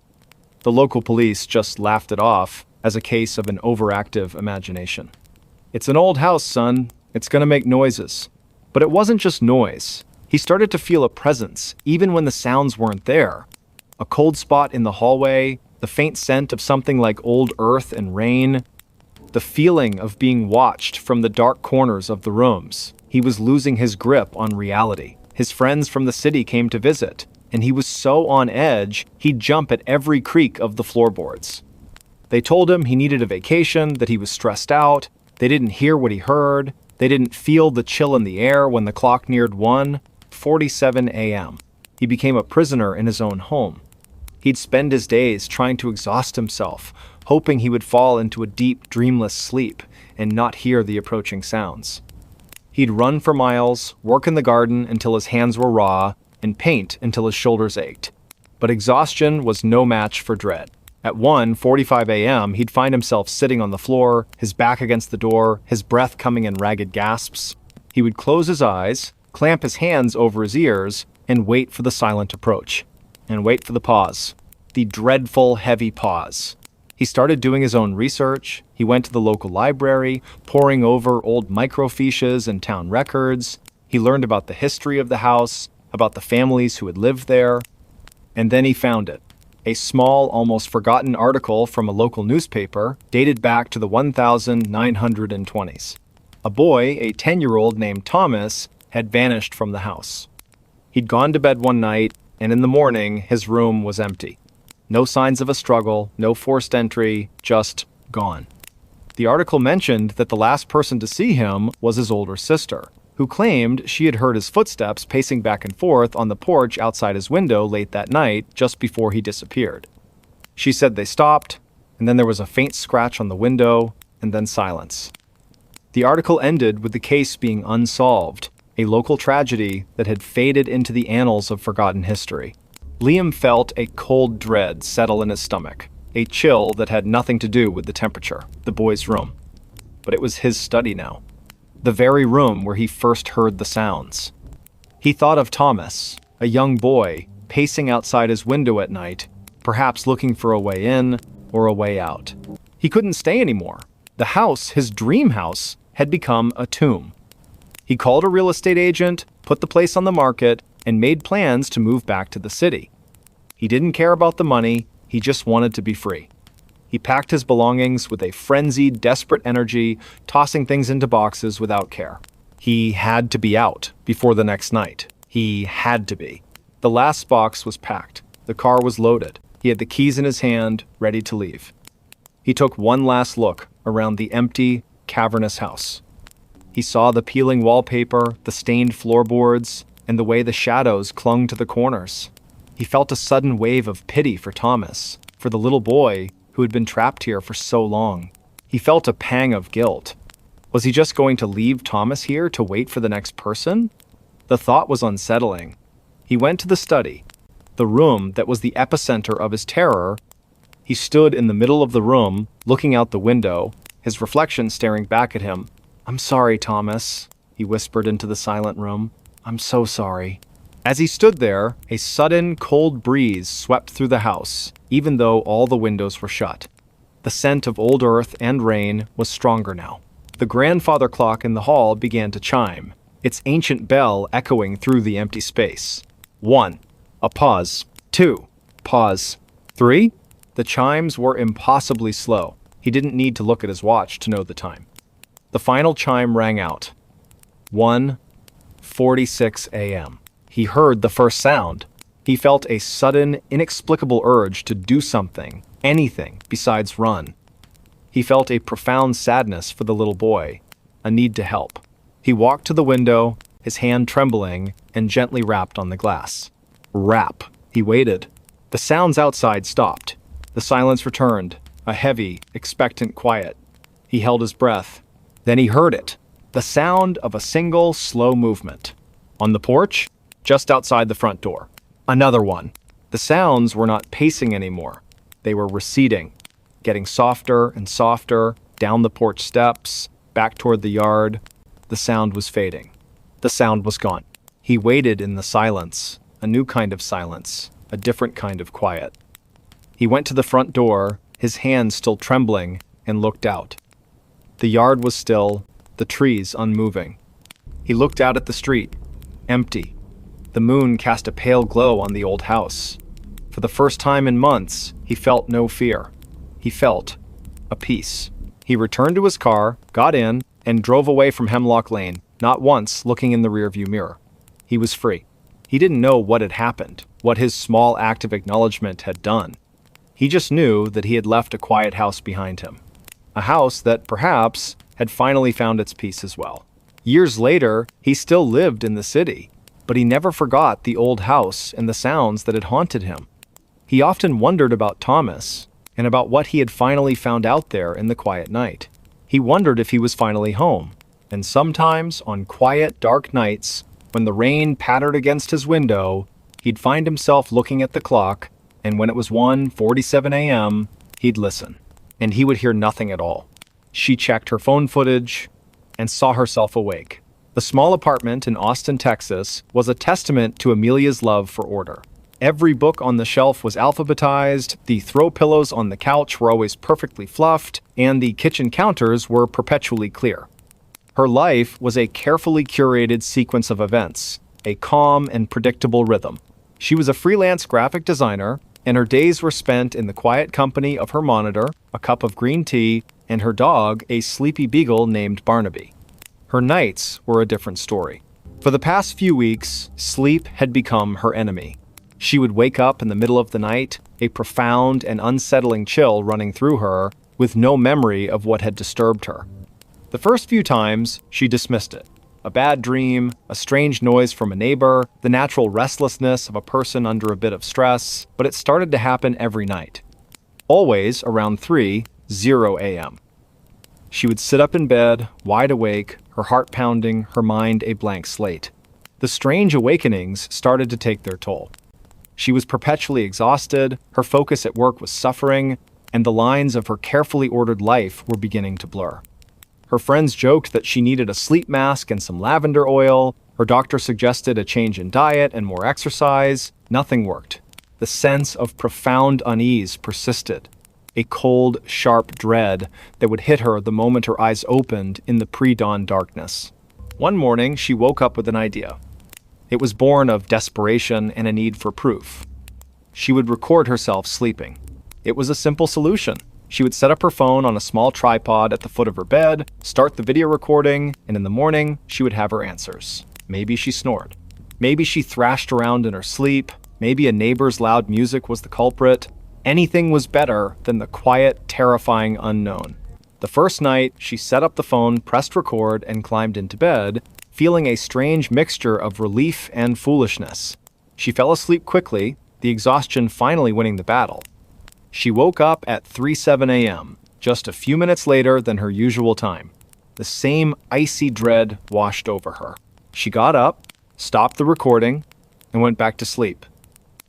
S1: The local police just laughed it off as a case of an overactive imagination. It's an old house, son. It's gonna make noises. But it wasn't just noise. He started to feel a presence, even when the sounds weren't there. A cold spot in the hallway, the faint scent of something like old earth and rain, the feeling of being watched from the dark corners of the rooms. He was losing his grip on reality. His friends from the city came to visit, and he was so on edge, he'd jump at every creak of the floorboards. They told him he needed a vacation, that he was stressed out. They didn't hear what he heard. They didn't feel the chill in the air when the clock neared 1:47 a.m. He became a prisoner in his own home. He'd spend his days trying to exhaust himself, hoping he would fall into a deep, dreamless sleep and not hear the approaching sounds. He'd run for miles, work in the garden until his hands were raw, and paint until his shoulders ached. But exhaustion was no match for dread. At 1:45 a.m., he'd find himself sitting on the floor, his back against the door, his breath coming in ragged gasps. He would close his eyes, clamp his hands over his ears, and wait for the silent approach. And wait for the pause. The dreadful, heavy pause. He started doing his own research. He went to the local library, poring over old microfiches and town records. He learned about the history of the house, about the families who had lived there. And then he found it. A small, almost forgotten article from a local newspaper dated back to the 1920s. A boy, a 10-year-old named Thomas, had vanished from the house. He'd gone to bed one night, and in the morning, his room was empty. No signs of a struggle, no forced entry, just gone. The article mentioned that the last person to see him was his older sister, who claimed she had heard his footsteps pacing back and forth on the porch outside his window late that night, just before he disappeared. She said they stopped, and then there was a faint scratch on the window, and then silence. The article ended with the case being unsolved, a local tragedy that had faded into the annals of forgotten history. Liam felt a cold dread settle in his stomach, a chill that had nothing to do with the temperature, the boy's room. But it was his study now, the very room where he first heard the sounds. He thought of Thomas, a young boy, pacing outside his window at night, perhaps looking for a way in or a way out. He couldn't stay anymore. The house, his dream house, had become a tomb. He called a real estate agent, put the place on the market, and made plans to move back to the city. He didn't care about the money, he just wanted to be free. He packed his belongings with a frenzied, desperate energy, tossing things into boxes without care. He had to be out before the next night. He had to be. The last box was packed. The car was loaded. He had the keys in his hand, ready to leave. He took one last look around the empty, cavernous house. He saw the peeling wallpaper, the stained floorboards, and the way the shadows clung to the corners. He felt a sudden wave of pity for Thomas, for the little boy who had been trapped here for so long. He felt a pang of guilt. Was he just going to leave Thomas here to wait for the next person? The thought was unsettling. He went to the study, the room that was the epicenter of his terror. He stood in the middle of the room, looking out the window, his reflection staring back at him. "I'm sorry, Thomas," he whispered into the silent room. "I'm so sorry." As he stood there, a sudden, cold breeze swept through the house, even though all the windows were shut. The scent of old earth and rain was stronger now. The grandfather clock in the hall began to chime, its ancient bell echoing through the empty space. 1. A pause. 2. Pause. 3. The chimes were impossibly slow. He didn't need to look at his watch to know the time. The final chime rang out. 1:46 a.m. He heard the first sound. He felt a sudden, inexplicable urge to do something, anything besides run. He felt a profound sadness for the little boy, a need to help. He walked to the window, his hand trembling, and gently rapped on the glass. Rap. He waited. The sounds outside stopped. The silence returned, a heavy, expectant quiet. He held his breath. Then he heard it, the sound of a single, slow movement. On the porch, just outside the front door. Another one. The sounds were not pacing anymore. They were receding, getting softer and softer, down the porch steps, back toward the yard. The sound was fading. The sound was gone. He waited in the silence, a new kind of silence, a different kind of quiet. He went to the front door, his hands still trembling, and looked out. The yard was still, the trees unmoving. He looked out at the street, empty. The moon cast a pale glow on the old house. For the first time in months, he felt no fear. He felt a peace. He returned to his car, got in, and drove away from Hemlock Lane, not once looking in the rearview mirror. He was free. He didn't know what had happened, what his small act of acknowledgement had done. He just knew that he had left a quiet house behind him. A house that, perhaps, had finally found its peace as well. Years later, he still lived in the city, but he never forgot the old house and the sounds that had haunted him. He often wondered about Thomas, and about what he had finally found out there in the quiet night. He wondered if he was finally home, and sometimes, on quiet, dark nights, when the rain pattered against his window, he'd find himself looking at the clock, and when it was 1:47 a.m., he'd listen, and he would hear nothing at all. She checked her phone footage and saw herself awake. The small apartment in Austin, Texas, was a testament to Amelia's love for order. Every book on the shelf was alphabetized, the throw pillows on the couch were always perfectly fluffed, and the kitchen counters were perpetually clear. Her life was a carefully curated sequence of events, a calm and predictable rhythm. She was a freelance graphic designer, and her days were spent in the quiet company of her monitor, a cup of green tea, and her dog, a sleepy beagle named Barnaby. Her nights were a different story. For the past few weeks, sleep had become her enemy. She would wake up in the middle of the night, a profound and unsettling chill running through her, with no memory of what had disturbed her. The first few times, she dismissed it. A bad dream, a strange noise from a neighbor, the natural restlessness of a person under a bit of stress, but it started to happen every night. Always around 3:00 a.m. She would sit up in bed, wide awake, her heart pounding, her mind a blank slate. The strange awakenings started to take their toll. She was perpetually exhausted, her focus at work was suffering, and the lines of her carefully ordered life were beginning to blur. Her friends joked that she needed a sleep mask and some lavender oil. Her doctor suggested a change in diet and more exercise. Nothing worked. The sense of profound unease persisted, a cold, sharp dread that would hit her the moment her eyes opened in the pre-dawn darkness. One morning, she woke up with an idea. It was born of desperation and a need for proof. She would record herself sleeping. It was a simple solution. She would set up her phone on a small tripod at the foot of her bed, start the video recording, and in the morning, she would have her answers. Maybe she snored. Maybe she thrashed around in her sleep. Maybe a neighbor's loud music was the culprit. Anything was better than the quiet, terrifying unknown. The first night, she set up the phone, pressed record, and climbed into bed, feeling a strange mixture of relief and foolishness. She fell asleep quickly, the exhaustion finally winning the battle. She woke up at 3:07 a.m., just a few minutes later than her usual time. The same icy dread washed over her. She got up, stopped the recording, and went back to sleep.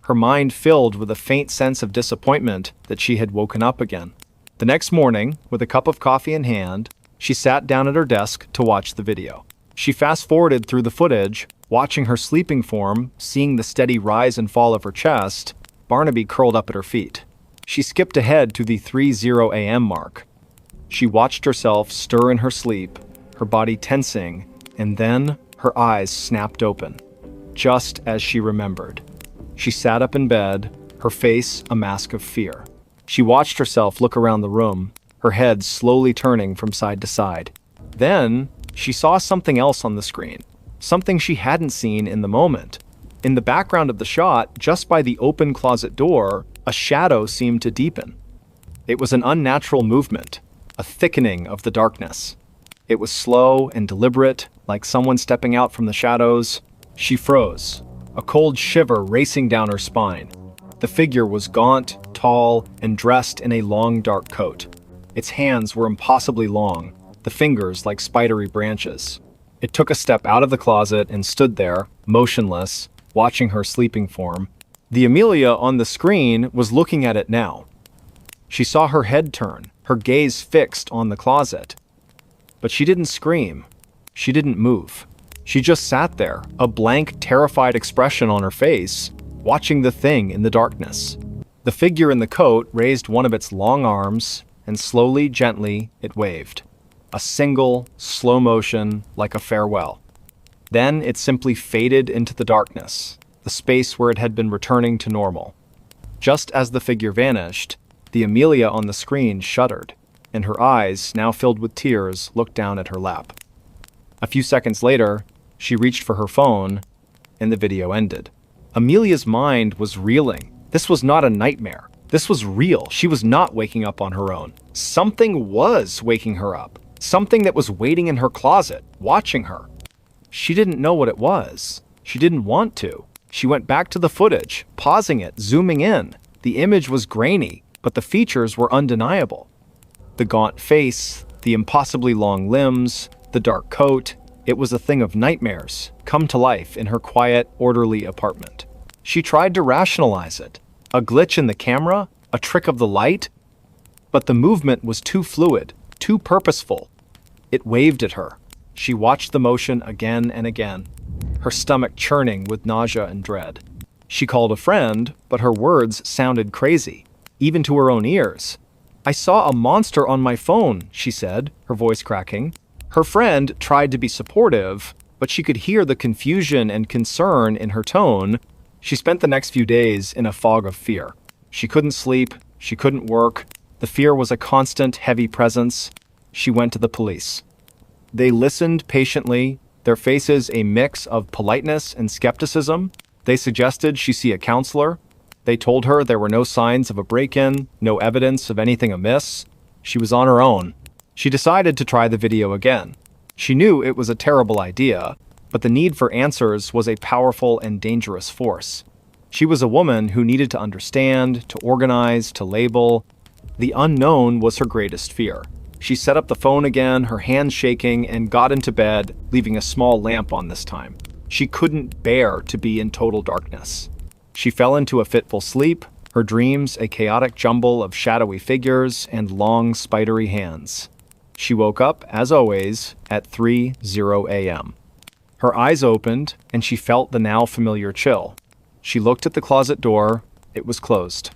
S1: Her mind filled with a faint sense of disappointment that she had woken up again. The next morning, with a cup of coffee in hand, she sat down at her desk to watch the video. She fast-forwarded through the footage, watching her sleeping form, seeing the steady rise and fall of her chest, Barnaby curled up at her feet. She skipped ahead to the 3:00 a.m. mark. She watched herself stir in her sleep, her body tensing, and then her eyes snapped open, just as she remembered. She sat up in bed, her face a mask of fear. She watched herself look around the room, her head slowly turning from side to side. Then, she saw something else on the screen, something she hadn't seen in the moment. In the background of the shot, just by the open closet door, a shadow seemed to deepen. It was an unnatural movement, a thickening of the darkness. It was slow and deliberate, like someone stepping out from the shadows. She froze, a cold shiver racing down her spine. The figure was gaunt, tall, and dressed in a long dark coat. Its hands were impossibly long, the fingers like spidery branches. It took a step out of the closet and stood there, motionless, watching her sleeping form. The Amelia on the screen was looking at it now. She saw her head turn, her gaze fixed on the closet. But she didn't scream. She didn't move. She just sat there, a blank, terrified expression on her face, watching the thing in the darkness. The figure in the coat raised one of its long arms, and slowly, gently, it waved. A single, slow motion, like a farewell. Then it simply faded into the darkness, the space where it had been returning to normal. Just as the figure vanished, the Amelia on the screen shuddered, and her eyes, now filled with tears, looked down at her lap. A few seconds later, she reached for her phone, and the video ended. Amelia's mind was reeling. This was not a nightmare. This was real. She was not waking up on her own. Something was waking her up. Something that was waiting in her closet, watching her. She didn't know what it was. She didn't want to. She went back to the footage, pausing it, zooming in. The image was grainy, but the features were undeniable. The gaunt face, the impossibly long limbs, the dark coat. It was a thing of nightmares, come to life in her quiet, orderly apartment. She tried to rationalize it. A glitch in the camera? A trick of the light? But the movement was too fluid, too purposeful. It waved at her. She watched the motion again and again, her stomach churning with nausea and dread. She called a friend, but her words sounded crazy, even to her own ears. "I saw a monster on my phone," she said, her voice cracking. Her friend tried to be supportive, but she could hear the confusion and concern in her tone. She spent the next few days in a fog of fear. She couldn't sleep, she couldn't work. The fear was a constant, heavy presence. She went to the police. They listened patiently, their faces a mix of politeness and skepticism. They suggested she see a counselor. They told her there were no signs of a break-in, no evidence of anything amiss. She was on her own. She decided to try the video again. She knew it was a terrible idea, but the need for answers was a powerful and dangerous force. She was a woman who needed to understand, to organize, to label. The unknown was her greatest fear. She set up the phone again, her hands shaking, and got into bed, leaving a small lamp on this time. She couldn't bear to be in total darkness. She fell into a fitful sleep, her dreams a chaotic jumble of shadowy figures and long, spidery hands. She woke up, as always, at 3:00 a.m. Her eyes opened, and she felt the now familiar chill. She looked at the closet door. It was closed.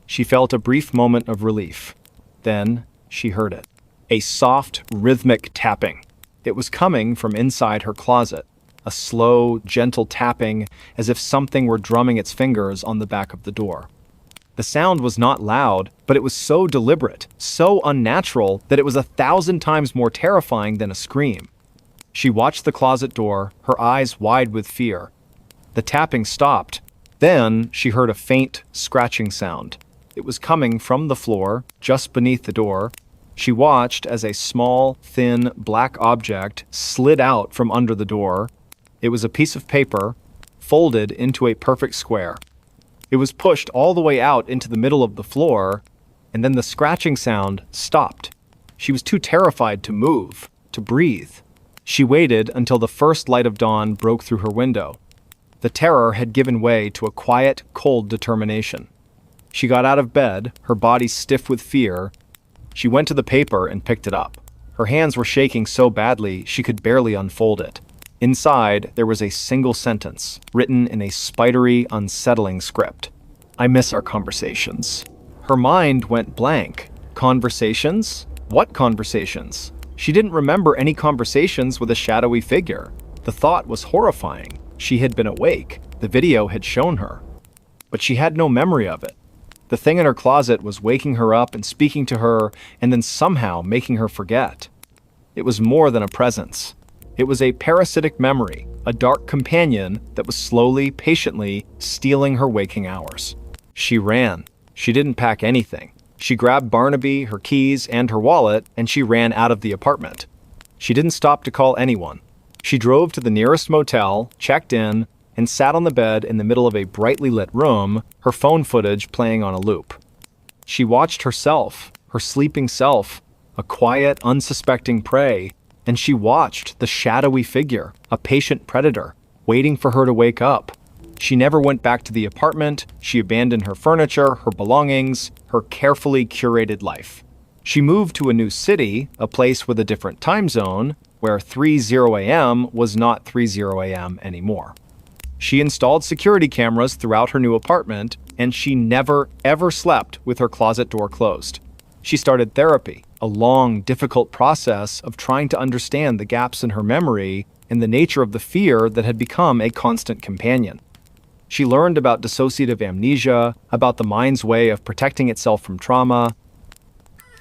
S1: She felt a brief moment of relief. Then she heard it. A soft, rhythmic tapping. It was coming from inside her closet. a slow, gentle tapping as if something were drumming its fingers on the back of the door. The sound was not loud, but it was so deliberate, so unnatural that it was 1,000 times more terrifying than a scream. She watched the closet door, her eyes wide with fear. The tapping stopped. Then she heard a faint, scratching sound. It was coming from the floor, just beneath the door. She watched as a small, thin, black object slid out from under the door. It was a piece of paper, folded into a perfect square. It was pushed all the way out into the middle of the floor, and then the scratching sound stopped. She was too terrified to move, to breathe. She waited until the first light of dawn broke through her window. The terror had given way to a quiet, cold determination. She got out of bed, her body stiff with fear. She went to the paper and picked it up. Her hands were shaking so badly she could barely unfold it. Inside, there was a single sentence, written in a spidery, unsettling script. "I miss our conversations." Her mind went blank. Conversations? What conversations? She didn't remember any conversations with a shadowy figure. The thought was horrifying. She had been awake. The video had shown her. But she had no memory of it. The thing in her closet was waking her up and speaking to her, and then somehow making her forget. It was more than a presence. It was a parasitic memory, a dark companion that was slowly, patiently stealing her waking hours. She ran. She didn't pack anything. She grabbed Barnaby, her keys, and her wallet, and she ran out of the apartment. She didn't stop to call anyone. She drove to the nearest motel, checked in, and sat on the bed in the middle of a brightly lit room, her phone footage playing on a loop. She watched herself, her sleeping self, a quiet, unsuspecting prey, and she watched the shadowy figure, a patient predator, waiting for her to wake up. She never went back to the apartment. She abandoned her furniture, her belongings, her carefully curated life. She moved to a new city, a place with a different time zone, where 3:00 a.m. was not 3:00 a.m. anymore. She installed security cameras throughout her new apartment, and she never, ever slept with her closet door closed. She started therapy, a long, difficult process of trying to understand the gaps in her memory and the nature of the fear that had become a constant companion. She learned about dissociative amnesia, about the mind's way of protecting itself from trauma,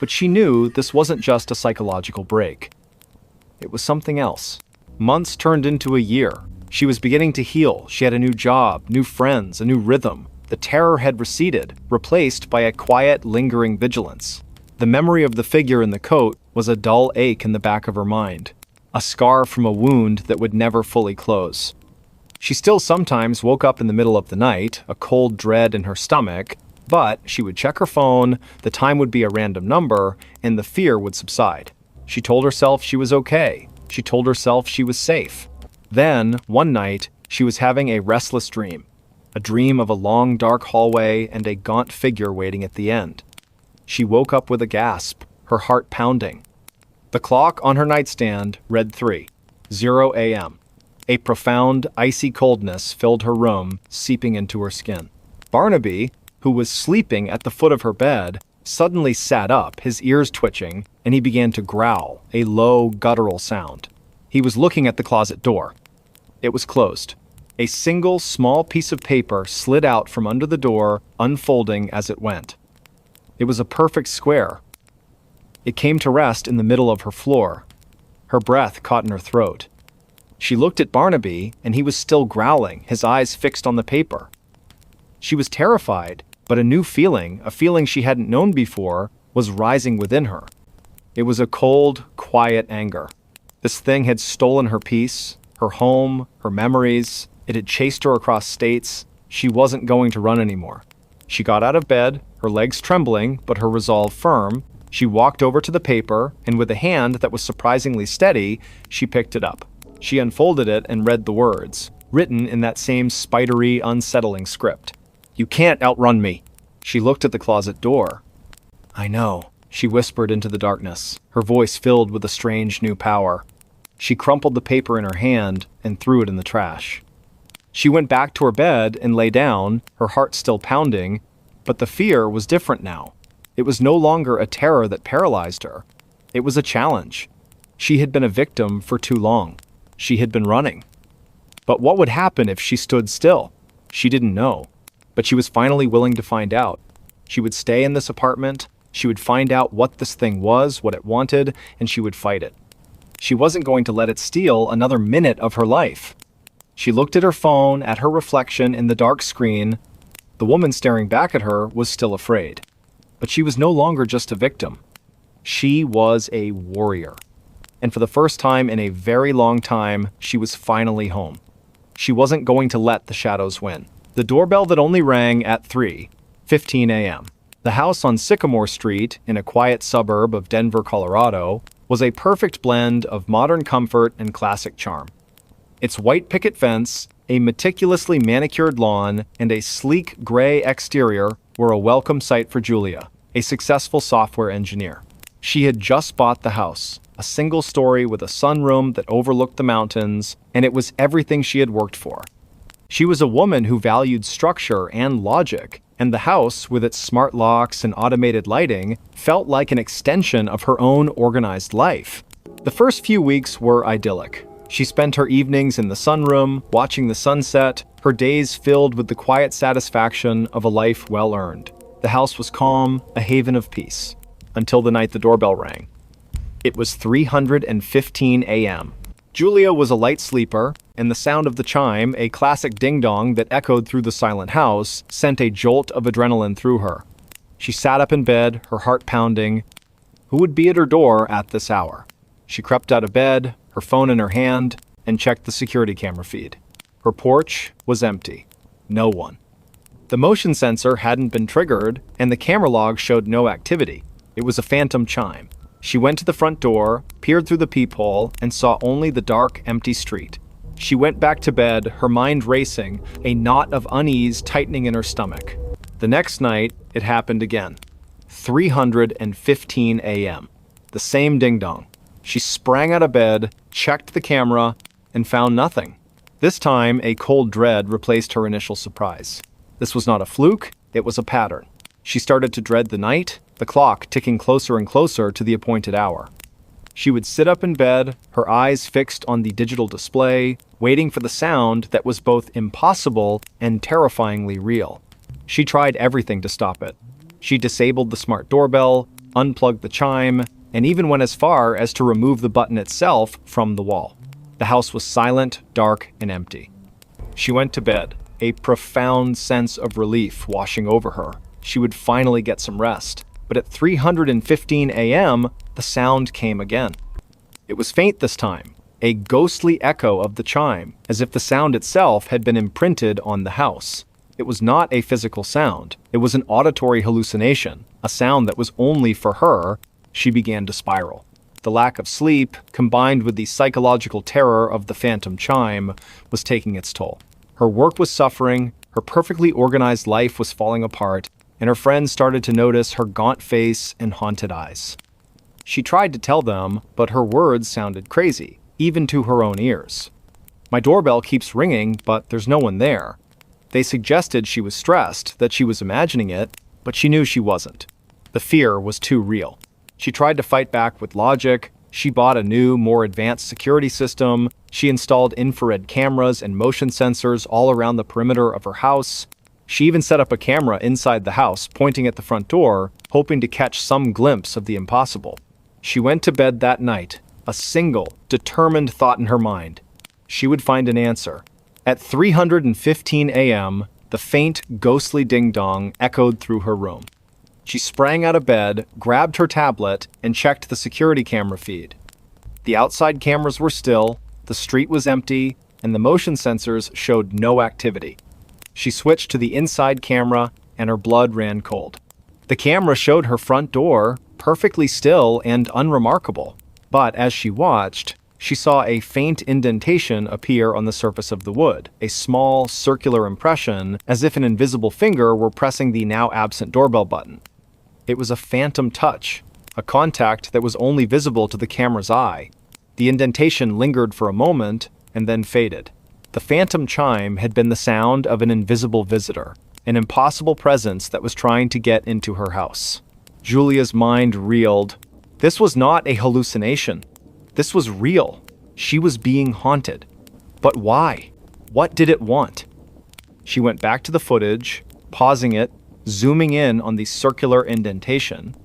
S1: but she knew this wasn't just a psychological break. It was something else. Months turned into a year. She was beginning to heal. She had a new job, new friends, a new rhythm. The terror had receded, replaced by a quiet, lingering vigilance. The memory of the figure in the coat was a dull ache in the back of her mind, a scar from a wound that would never fully close. She still sometimes woke up in the middle of the night, a cold dread in her stomach, but she would check her phone, the time would be a random number, and the fear would subside. She told herself she was okay. She told herself she was safe. Then, one night, she was having a restless dream. A dream of a long, dark hallway and a gaunt figure waiting at the end. She woke up with a gasp, her heart pounding. The clock on her nightstand read 3:00 a.m. A profound, icy coldness filled her room, seeping into her skin. Barnaby, who was sleeping at the foot of her bed, suddenly sat up, his ears twitching, and he began to growl, a low, guttural sound. He was looking at the closet door. It was closed. A single, small piece of paper slid out from under the door, unfolding as it went. It was a perfect square. It came to rest in the middle of her floor. Her breath caught in her throat. She looked at Barnaby, and he was still growling, his eyes fixed on the paper. She was terrified, but a new feeling, a feeling she hadn't known before, was rising within her. It was a cold, quiet anger. This thing had stolen her peace, her home, her memories. It had chased her across states. She wasn't going to run anymore. She got out of bed, her legs trembling, but her resolve firm. She walked over to the paper, and with a hand that was surprisingly steady, she picked it up. She unfolded it and read the words, written in that same spidery, unsettling script. "You can't outrun me." She looked at the closet door. "I know," she whispered into the darkness, her voice filled with a strange new power. She crumpled the paper in her hand and threw it in the trash. She went back to her bed and lay down, her heart still pounding, but the fear was different now. It was no longer a terror that paralyzed her. It was a challenge. She had been a victim for too long. She had been running. But what would happen if she stood still? She didn't know. But she was finally willing to find out. She would stay in this apartment, she would find out what this thing was, what it wanted, and she would fight it. She wasn't going to let it steal another minute of her life. She looked at her phone, at her reflection in the dark screen. The woman staring back at her was still afraid. But she was no longer just a victim. She was a warrior. And for the first time in a very long time, she was finally home. She wasn't going to let the shadows win. The doorbell that only rang at 3:15 a.m. The house on Sycamore Street, in a quiet suburb of Denver, Colorado, was a perfect blend of modern comfort and classic charm. Its white picket fence, a meticulously manicured lawn, and a sleek gray exterior were a welcome sight for Julia, a successful software engineer. She had just bought the house, a single story with a sunroom that overlooked the mountains, and it was everything she had worked for. She was a woman who valued structure and logic, and the house, with its smart locks and automated lighting, felt like an extension of her own organized life. The first few weeks were idyllic. She spent her evenings in the sunroom, watching the sunset, her days filled with the quiet satisfaction of a life well earned. The house was calm, a haven of peace, until the night the doorbell rang. It was 3:15 a.m. Julia was a light sleeper, and the sound of the chime, a classic ding-dong that echoed through the silent house, sent a jolt of adrenaline through her. She sat up in bed, her heart pounding. Who would be at her door at this hour? She crept out of bed, her phone in her hand, and checked the security camera feed. Her porch was empty. No one. The motion sensor hadn't been triggered, and the camera log showed no activity. It was a phantom chime. She went to the front door, peered through the peephole, and saw only the dark, empty street. She went back to bed, her mind racing, a knot of unease tightening in her stomach. The next night, it happened again. 3:15 a.m. The same ding-dong. She sprang out of bed, checked the camera, and found nothing. This time, a cold dread replaced her initial surprise. This was not a fluke, it was a pattern. She started to dread the night, the clock ticking closer and closer to the appointed hour. She would sit up in bed, her eyes fixed on the digital display, waiting for the sound that was both impossible and terrifyingly real. She tried everything to stop it. She disabled the smart doorbell, unplugged the chime, and even went as far as to remove the button itself from the wall. The house was silent, dark, and empty. She went to bed, a profound sense of relief washing over her. She would finally get some rest. But at 3:15 a.m., the sound came again. It was faint this time, a ghostly echo of the chime, as if the sound itself had been imprinted on the house. It was not a physical sound. It was an auditory hallucination, a sound that was only for her. She began to spiral. The lack of sleep, combined with the psychological terror of the phantom chime, was taking its toll. Her work was suffering, her perfectly organized life was falling apart, and her friends started to notice her gaunt face and haunted eyes. She tried to tell them, but her words sounded crazy, even to her own ears. My doorbell keeps ringing, but there's no one there. They suggested she was stressed, that she was imagining it, but she knew she wasn't. The fear was too real. She tried to fight back with logic. She bought a new, more advanced security system. She installed infrared cameras and motion sensors all around the perimeter of her house. She even set up a camera inside the house, pointing at the front door, hoping to catch some glimpse of the impossible. She went to bed that night, a single, determined thought in her mind. She would find an answer. At 3:15 a.m., the faint, ghostly ding-dong echoed through her room. She sprang out of bed, grabbed her tablet, and checked the security camera feed. The outside cameras were still, the street was empty, and the motion sensors showed no activity. She switched to the inside camera, and her blood ran cold. The camera showed her front door, perfectly still and unremarkable. But as she watched, she saw a faint indentation appear on the surface of the wood, a small, circular impression, as if an invisible finger were pressing the now absent doorbell button. It was a phantom touch, a contact that was only visible to the camera's eye. The indentation lingered for a moment, and then faded. The phantom chime had been the sound of an invisible visitor, an impossible presence that was trying to get into her house. Julia's mind reeled. This was not a hallucination. This was real. She was being haunted. But why? What did it want? She went back to the footage, pausing it, zooming in on the circular indentation.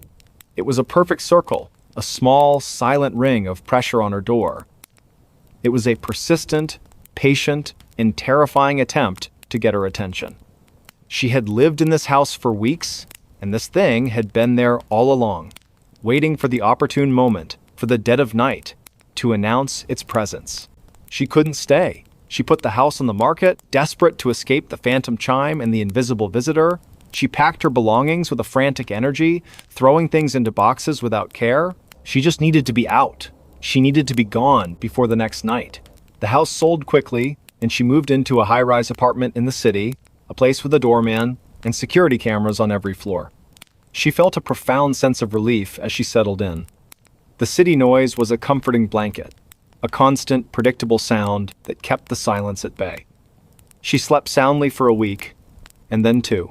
S1: It was a perfect circle, a small, silent ring of pressure on her door. It was a persistent, patient, and terrifying attempt to get her attention. She had lived in this house for weeks, and this thing had been there all along, waiting for the opportune moment, for the dead of night, to announce its presence. She couldn't stay. She put the house on the market, desperate to escape the phantom chime and the invisible visitor. She packed her belongings with a frantic energy, throwing things into boxes without care. She just needed to be out. She needed to be gone before the next night. The house sold quickly, and she moved into a high-rise apartment in the city, a place with a doorman and security cameras on every floor. She felt a profound sense of relief as she settled in. The city noise was a comforting blanket, a constant, predictable sound that kept the silence at bay. She slept soundly for a week, and then two.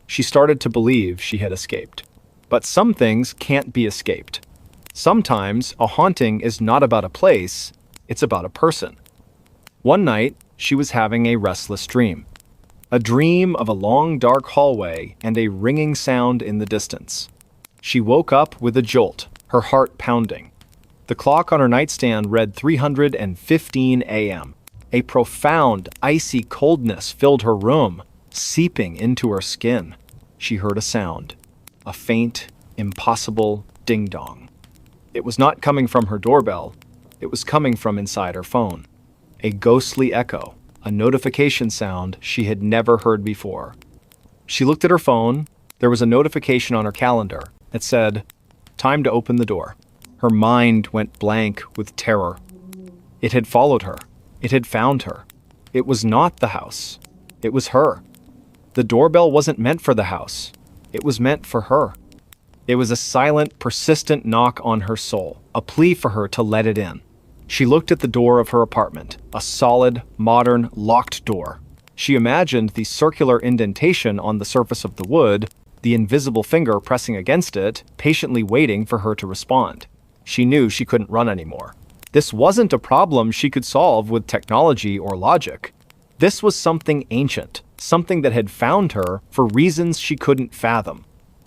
S1: She started to believe she had escaped. But some things can't be escaped. Sometimes a haunting is not about a place, it's about a person. One night, she was having a restless dream. A dream of a long, dark hallway and a ringing sound in the distance. She woke up with a jolt, her heart pounding. The clock on her nightstand read 3:15 a.m. A profound, icy coldness filled her room, seeping into her skin. She heard a sound, a faint, impossible ding-dong. It was not coming from her doorbell, it was coming from inside her phone. A ghostly echo, a notification sound she had never heard before. She looked at her phone. There was a notification on her calendar that said, "Time to open the door." Her mind went blank with terror. It had followed her. It had found her. It was not the house. It was her. The doorbell wasn't meant for the house. It was meant for her. It was a silent, persistent knock on her soul, a plea for her to let it in. She looked at the door of her apartment, a solid, modern, locked door. She imagined the circular indentation on the surface of the wood, the invisible finger pressing against it, patiently waiting for her to respond. She knew she couldn't run anymore. This wasn't a problem she could solve with technology or logic. This was something ancient, something that had found her for reasons she couldn't fathom.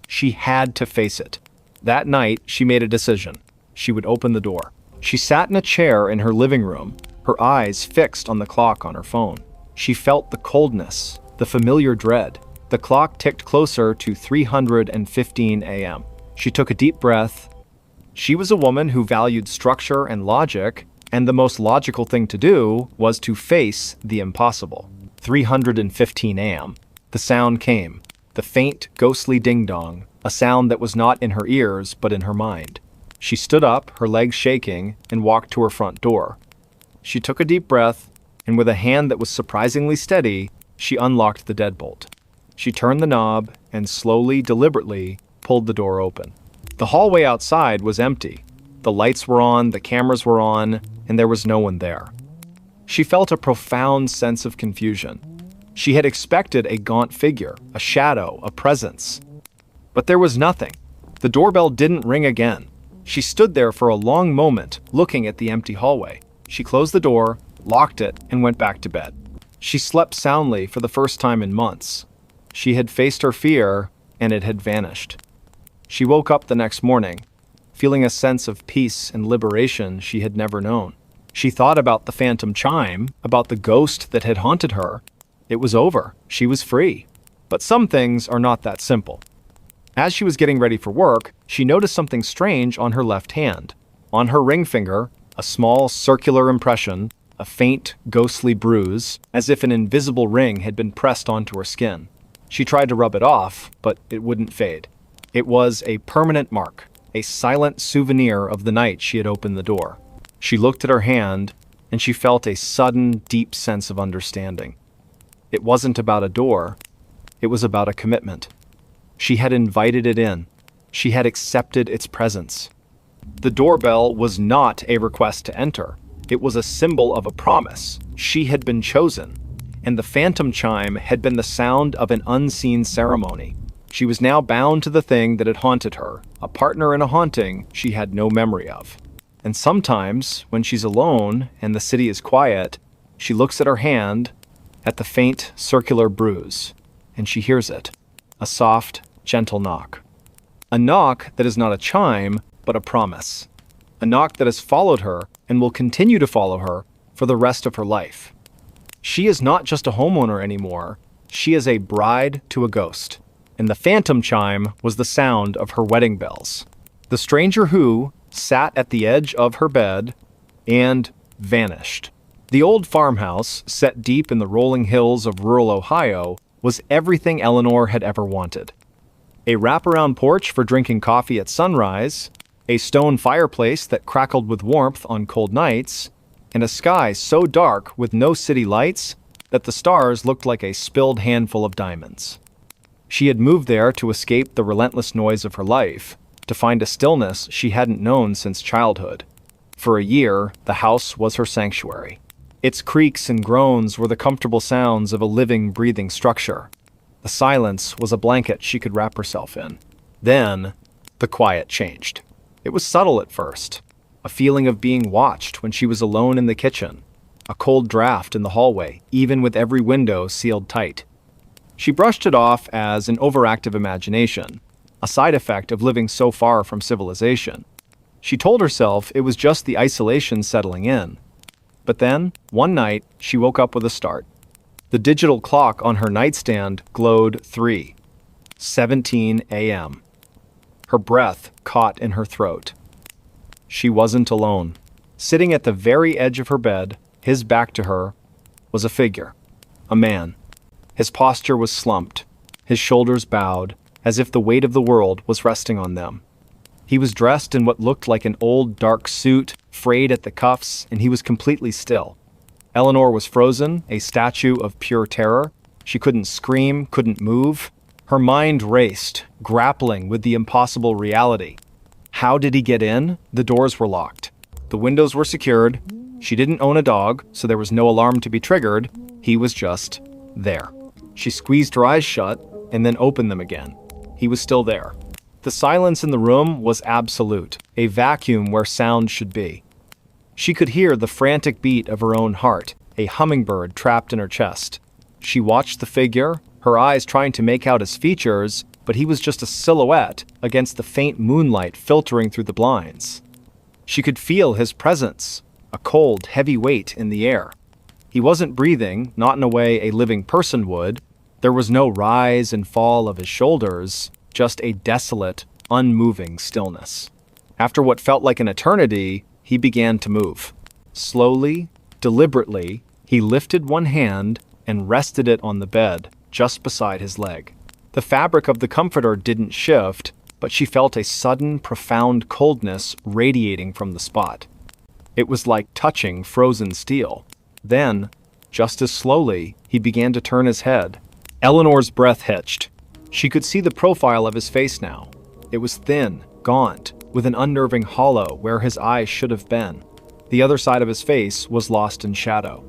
S1: She had to face it. That night, she made a decision. She would open the door. She sat in a chair in her living room, her eyes fixed on the clock on her phone. She felt the coldness, the familiar dread. The clock ticked closer to 3:15 a.m. She took a deep breath. She was a woman who valued structure and logic, and the most logical thing to do was to face the impossible. 3:15 a.m. The sound came, the faint, ghostly ding-dong, a sound that was not in her ears but in her mind. She stood up, her legs shaking, and walked to her front door. She took a deep breath, and with a hand that was surprisingly steady, she unlocked the deadbolt. She turned the knob and slowly, deliberately, pulled the door open. The hallway outside was empty. The lights were on, the cameras were on, and there was no one there. She felt a profound sense of confusion. She had expected a gaunt figure, a shadow, a presence. But there was nothing. The doorbell didn't ring again. She stood there for a long moment, looking at the empty hallway. She closed the door, locked it, and went back to bed. She slept soundly for the first time in months. She had faced her fear, and it had vanished. She woke up the next morning, feeling a sense of peace and liberation she had never known. She thought about the phantom chime, about the ghost that had haunted her. It was over. She was free. But some things are not that simple. As she was getting ready for work, she noticed something strange on her left hand. On her ring finger, a small circular impression, a faint, ghostly bruise, as if an invisible ring had been pressed onto her skin. She tried to rub it off, but it wouldn't fade. It was a permanent mark, a silent souvenir of the night she had opened the door. She looked at her hand, and she felt a sudden, deep sense of understanding. It wasn't about a door, it was about a commitment. She had invited it in. She had accepted its presence. The doorbell was not a request to enter. It was a symbol of a promise. She had been chosen. And the phantom chime had been the sound of an unseen ceremony. She was now bound to the thing that had haunted her, a partner in a haunting she had no memory of. And sometimes, when she's alone and the city is quiet, She looks at her hand, at the faint, circular bruise, and she hears it. A soft, gentle knock. A knock that is not a chime, but a promise. A knock that has followed her and will continue to follow her for the rest of her life. She is not just a homeowner anymore. She is a bride to a ghost. And the phantom chime was the sound of her wedding bells. The stranger who sat at the edge of her bed and vanished. The old farmhouse, set deep in the rolling hills of rural Ohio, was everything Eleanor had ever wanted. A wraparound porch for drinking coffee at sunrise, a stone fireplace that crackled with warmth on cold nights, and a sky so dark with no city lights that the stars looked like a spilled handful of diamonds. She had moved there to escape the relentless noise of her life, to find a stillness she hadn't known since childhood. For a year, the house was her sanctuary. Its creaks and groans were the comfortable sounds of a living, breathing structure. The silence was a blanket she could wrap herself in. Then, the quiet changed. It was subtle at first. A feeling of being watched when she was alone in the kitchen. A cold draft in the hallway, even with every window sealed tight. She brushed it off as an overactive imagination, a side effect of living so far from civilization. She told herself it was just the isolation settling in. But then, one night, she woke up with a start. The digital clock on her nightstand glowed 3:17 a.m. Her breath caught in her throat. She wasn't alone. Sitting at the very edge of her bed, his back to her, was a figure. A man. His posture was slumped, his shoulders bowed, as if the weight of the world was resting on them. He was dressed in what looked like an old, dark suit, frayed at the cuffs, and he was completely still. Eleanor was frozen, a statue of pure terror. She couldn't scream, couldn't move. Her mind raced, grappling with the impossible reality. How did he get in? The doors were locked. The windows were secured. She didn't own a dog, so there was no alarm to be triggered. He was just there. She squeezed her eyes shut and then opened them again. He was still there. The silence in the room was absolute, a vacuum where sound should be. She could hear the frantic beat of her own heart, a hummingbird trapped in her chest. She watched the figure, her eyes trying to make out his features, but he was just a silhouette against the faint moonlight filtering through the blinds. She could feel his presence, a cold, heavy weight in the air. He wasn't breathing, not in a way a living person would. There was no rise and fall of his shoulders, just a desolate, unmoving stillness. After what felt like an eternity, he began to move. Slowly, deliberately, he lifted one hand and rested it on the bed, just beside his leg. The fabric of the comforter didn't shift, but she felt a sudden, profound coldness radiating from the spot. It was like touching frozen steel. Then, just as slowly, he began to turn his head. Eleanor's breath hitched. She could see the profile of his face now. It was thin, gaunt, with an unnerving hollow where his eyes should have been. The other side of his face was lost in shadow.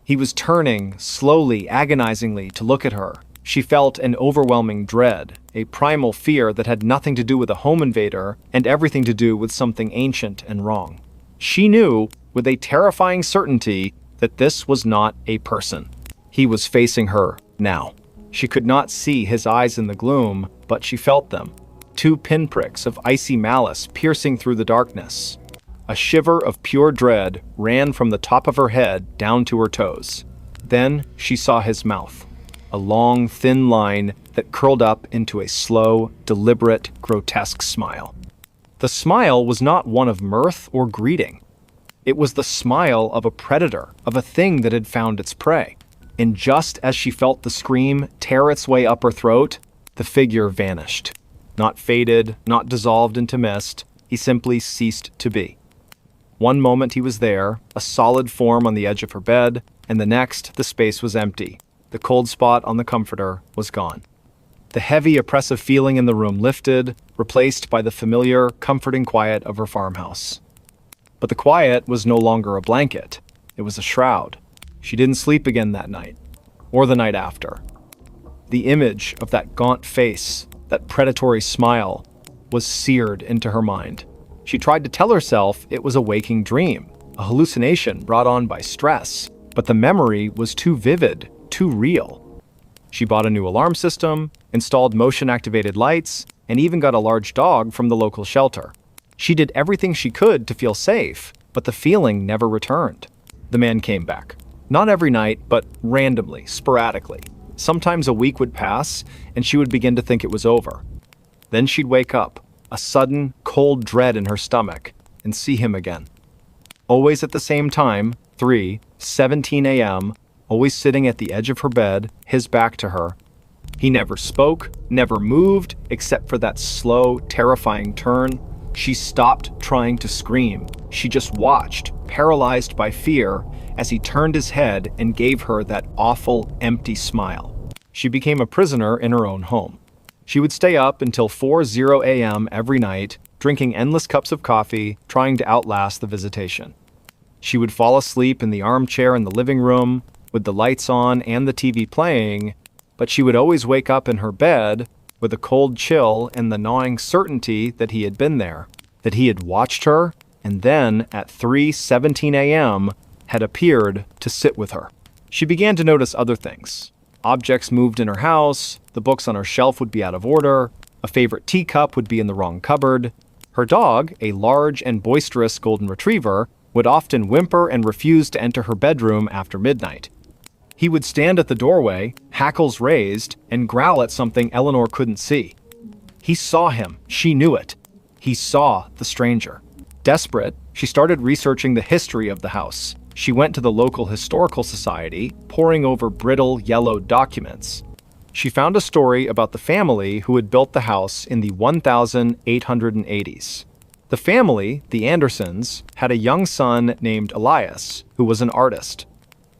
S1: He was turning, slowly, agonizingly, to look at her. She felt an overwhelming dread, a primal fear that had nothing to do with a home invader and everything to do with something ancient and wrong. She knew, with a terrifying certainty, that this was not a person. He was facing her now. She could not see his eyes in the gloom, but she felt them. 2 pinpricks of icy malice piercing through the darkness. A shiver of pure dread ran from the top of her head down to her toes. Then she saw his mouth, a long, thin line that curled up into a slow, deliberate, grotesque smile. The smile was not one of mirth or greeting. It was the smile of a predator, of a thing that had found its prey. And just as she felt the scream tear its way up her throat, the figure vanished. Not faded, not dissolved into mist, he simply ceased to be. One moment he was there, a solid form on the edge of her bed, and the next the space was empty. The cold spot on the comforter was gone. The heavy, oppressive feeling in the room lifted, replaced by the familiar, comforting quiet of her farmhouse. But the quiet was no longer a blanket. It was a shroud. She didn't sleep again that night, or the night after. The image of that gaunt face, that predatory smile, was seared into her mind. She tried to tell herself it was a waking dream, a hallucination brought on by stress, but the memory was too vivid, too real. She bought a new alarm system, installed motion-activated lights, and even got a large dog from the local shelter. She did everything she could to feel safe, but the feeling never returned. The man came back. Not every night, but randomly, sporadically. Sometimes a week would pass, and she would begin to think it was over. Then she'd wake up, a sudden, cold dread in her stomach, and see him again. Always at the same time, 3:17 a.m., always sitting at the edge of her bed, his back to her. He never spoke, never moved, except for that slow, terrifying turn. She stopped trying to scream. She just watched, paralyzed by fear, as he turned his head and gave her that awful, empty smile. She became a prisoner in her own home. She would stay up until 4:00 a.m. every night, drinking endless cups of coffee, trying to outlast the visitation. She would fall asleep in the armchair in the living room, with the lights on and the TV playing, but she would always wake up in her bed with a cold chill and the gnawing certainty that he had been there, that he had watched her, and then, at 3:17 a.m., had appeared to sit with her. She began to notice other things. Objects moved in her house, the books on her shelf would be out of order, a favorite teacup would be in the wrong cupboard. Her dog, a large and boisterous golden retriever, would often whimper and refuse to enter her bedroom after midnight. He would stand at the doorway, hackles raised, and growl at something Eleanor couldn't see. He saw him. She knew it. He saw the stranger. Desperate, she started researching the history of the house. She went to the local historical society, poring over brittle, yellowed documents. She found a story about the family who had built the house in the 1880s. The family, the Andersons, had a young son named Elias, who was an artist.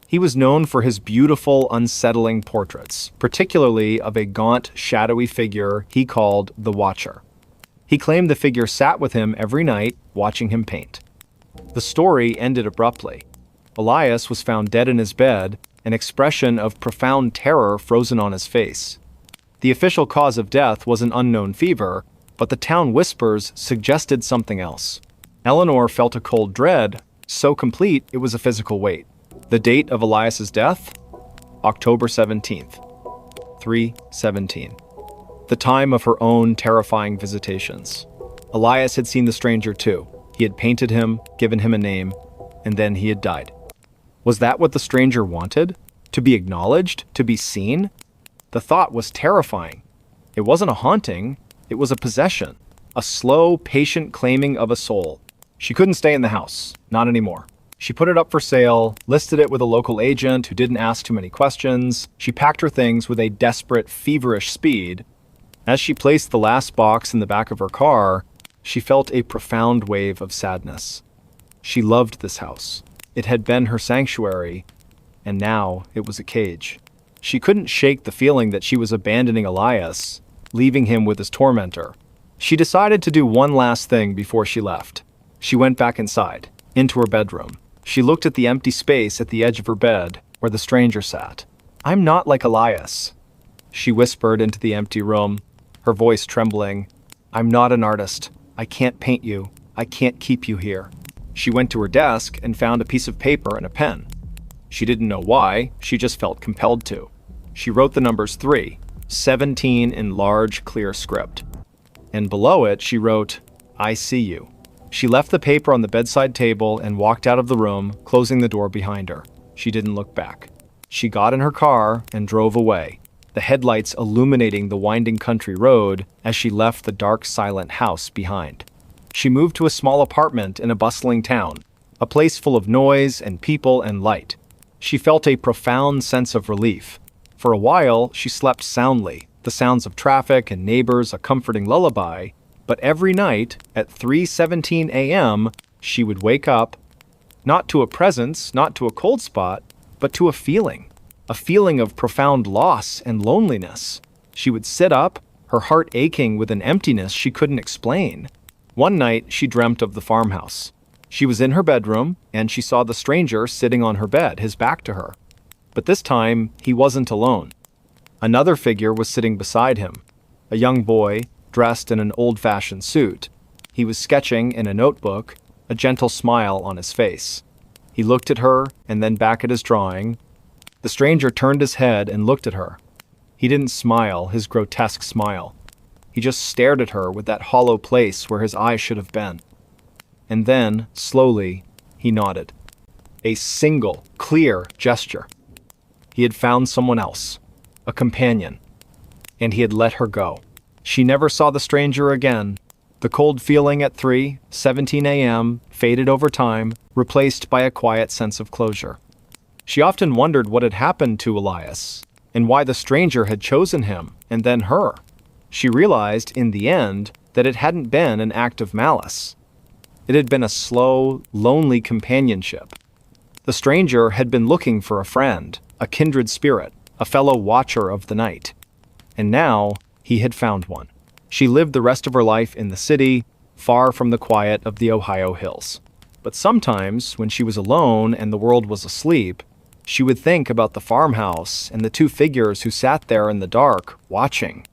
S1: He was known for his beautiful, unsettling portraits, particularly of a gaunt, shadowy figure he called the Watcher. He claimed the figure sat with him every night, watching him paint. The story ended abruptly. Elias was found dead in his bed, an expression of profound terror frozen on his face. The official cause of death was an unknown fever, but the town whispers suggested something else. Eleanor felt a cold dread, so complete it was a physical weight. The date of Elias's death? October 17th, 3:17. The time of her own terrifying visitations. Elias had seen the stranger too. He had painted him, given him a name, and then he had died. Was that what the stranger wanted? To be acknowledged? To be seen? The thought was terrifying. It wasn't a haunting, it was a possession. A slow, patient claiming of a soul. She couldn't stay in the house. Not anymore. She put it up for sale, listed it with a local agent who didn't ask too many questions. She packed her things with a desperate, feverish speed. As she placed the last box in the back of her car, she felt a profound wave of sadness. She loved this house. It had been her sanctuary, and now it was a cage. She couldn't shake the feeling that she was abandoning Elias, leaving him with his tormentor. She decided to do one last thing before she left. She went back inside, into her bedroom. She looked at the empty space at the edge of her bed, where the stranger sat. "I'm not like Elias," she whispered into the empty room, her voice trembling. "I'm not an artist. I can't paint you. I can't keep you here." She went to her desk and found a piece of paper and a pen. She didn't know why, she just felt compelled to. She wrote the numbers 3:17 in large, clear script. And below it, she wrote, "I see you." She left the paper on the bedside table and walked out of the room, closing the door behind her. She didn't look back. She got in her car and drove away, the headlights illuminating the winding country road as she left the dark, silent house behind. She moved to a small apartment in a bustling town, a place full of noise and people and light. She felt a profound sense of relief. For a while, she slept soundly, the sounds of traffic and neighbors a comforting lullaby, but every night, at 3:17 a.m., she would wake up, not to a presence, not to a cold spot, but to a feeling of profound loss and loneliness. She would sit up, her heart aching with an emptiness she couldn't explain. One night, she dreamt of the farmhouse. She was in her bedroom, and she saw the stranger sitting on her bed, his back to her. But this time, he wasn't alone. Another figure was sitting beside him, a young boy, dressed in an old-fashioned suit. He was sketching in a notebook, a gentle smile on his face. He looked at her and then back at his drawing. The stranger turned his head and looked at her. He didn't smile, his grotesque smile. He just stared at her with that hollow place where his eyes should have been. And then, slowly, he nodded. A single, clear gesture. He had found someone else, a companion, and he had let her go. She never saw the stranger again. The cold feeling at 3:17 a.m. faded over time, replaced by a quiet sense of closure. She often wondered what had happened to Elias, and why the stranger had chosen him, and then her. She realized, in the end, that it hadn't been an act of malice. It had been a slow, lonely companionship. The stranger had been looking for a friend, a kindred spirit, a fellow watcher of the night. And now, he had found one. She lived the rest of her life in the city, far from the quiet of the Ohio hills. But sometimes, when she was alone and the world was asleep, she would think about the farmhouse and the two figures who sat there in the dark, watching.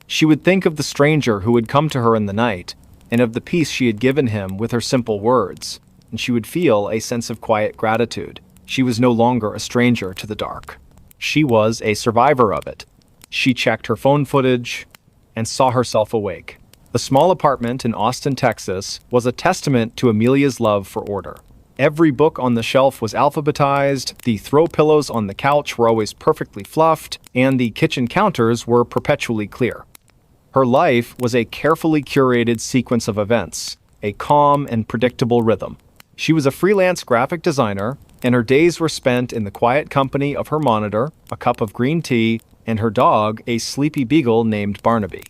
S1: She would think of the stranger who had come to her in the night, and of the peace she had given him with her simple words, and she would feel a sense of quiet gratitude. She was no longer a stranger to the dark. She was a survivor of it. She checked her phone footage and saw herself awake. The small apartment in Austin, Texas, was a testament to Amelia's love for order. Every book on the shelf was alphabetized, the throw pillows on the couch were always perfectly fluffed, and the kitchen counters were perpetually clear. Her life was a carefully curated sequence of events, a calm and predictable rhythm. She was a freelance graphic designer, and her days were spent in the quiet company of her monitor, a cup of green tea, and her dog, a sleepy beagle named Barnaby.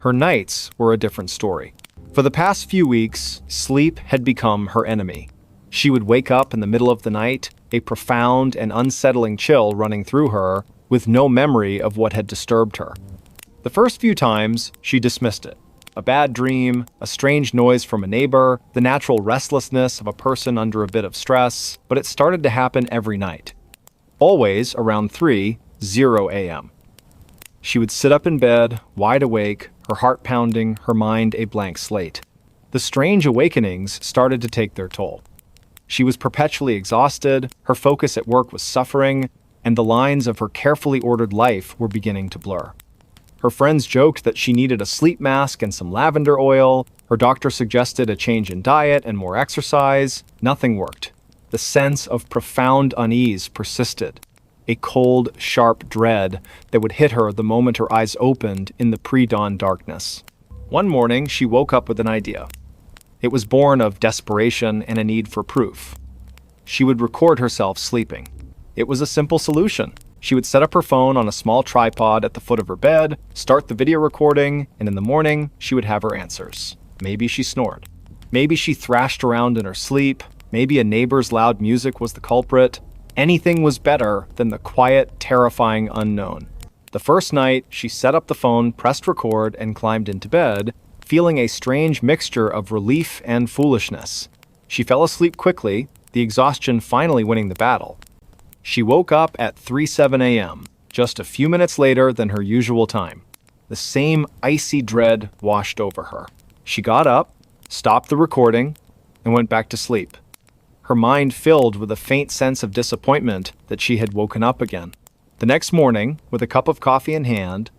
S1: Her nights were a different story. For the past few weeks, sleep had become her enemy. She would wake up in the middle of the night, a profound and unsettling chill running through her, with no memory of what had disturbed her. The first few times, she dismissed it. A bad dream, a strange noise from a neighbor, the natural restlessness of a person under a bit of stress, but it started to happen every night. Always around 3:00 a.m. She would sit up in bed, wide awake, her heart pounding, her mind a blank slate. The strange awakenings started to take their toll. She was perpetually exhausted, her focus at work was suffering, and the lines of her carefully ordered life were beginning to blur. Her friends joked that she needed a sleep mask and some lavender oil. Her doctor suggested a change in diet and more exercise. Nothing worked. The sense of profound unease persisted. A cold, sharp dread that would hit her the moment her eyes opened in the pre-dawn darkness. One morning, she woke up with an idea. It was born of desperation and a need for proof. She would record herself sleeping. It was a simple solution. She would set up her phone on a small tripod at the foot of her bed, start the video recording, and in the morning, she would have her answers. Maybe she snored. Maybe she thrashed around in her sleep. Maybe a neighbor's loud music was the culprit. Anything was better than the quiet, terrifying unknown. The first night, she set up the phone, pressed record, and climbed into bed, feeling a strange mixture of relief and foolishness. She fell asleep quickly, the exhaustion finally winning the battle. She woke up at 3:07 a.m., just a few minutes later than her usual time. The same icy dread washed over her. She got up, stopped the recording, and went back to sleep. Her mind filled with a faint sense of disappointment that she had woken up again. The next morning, with a cup of coffee in hand,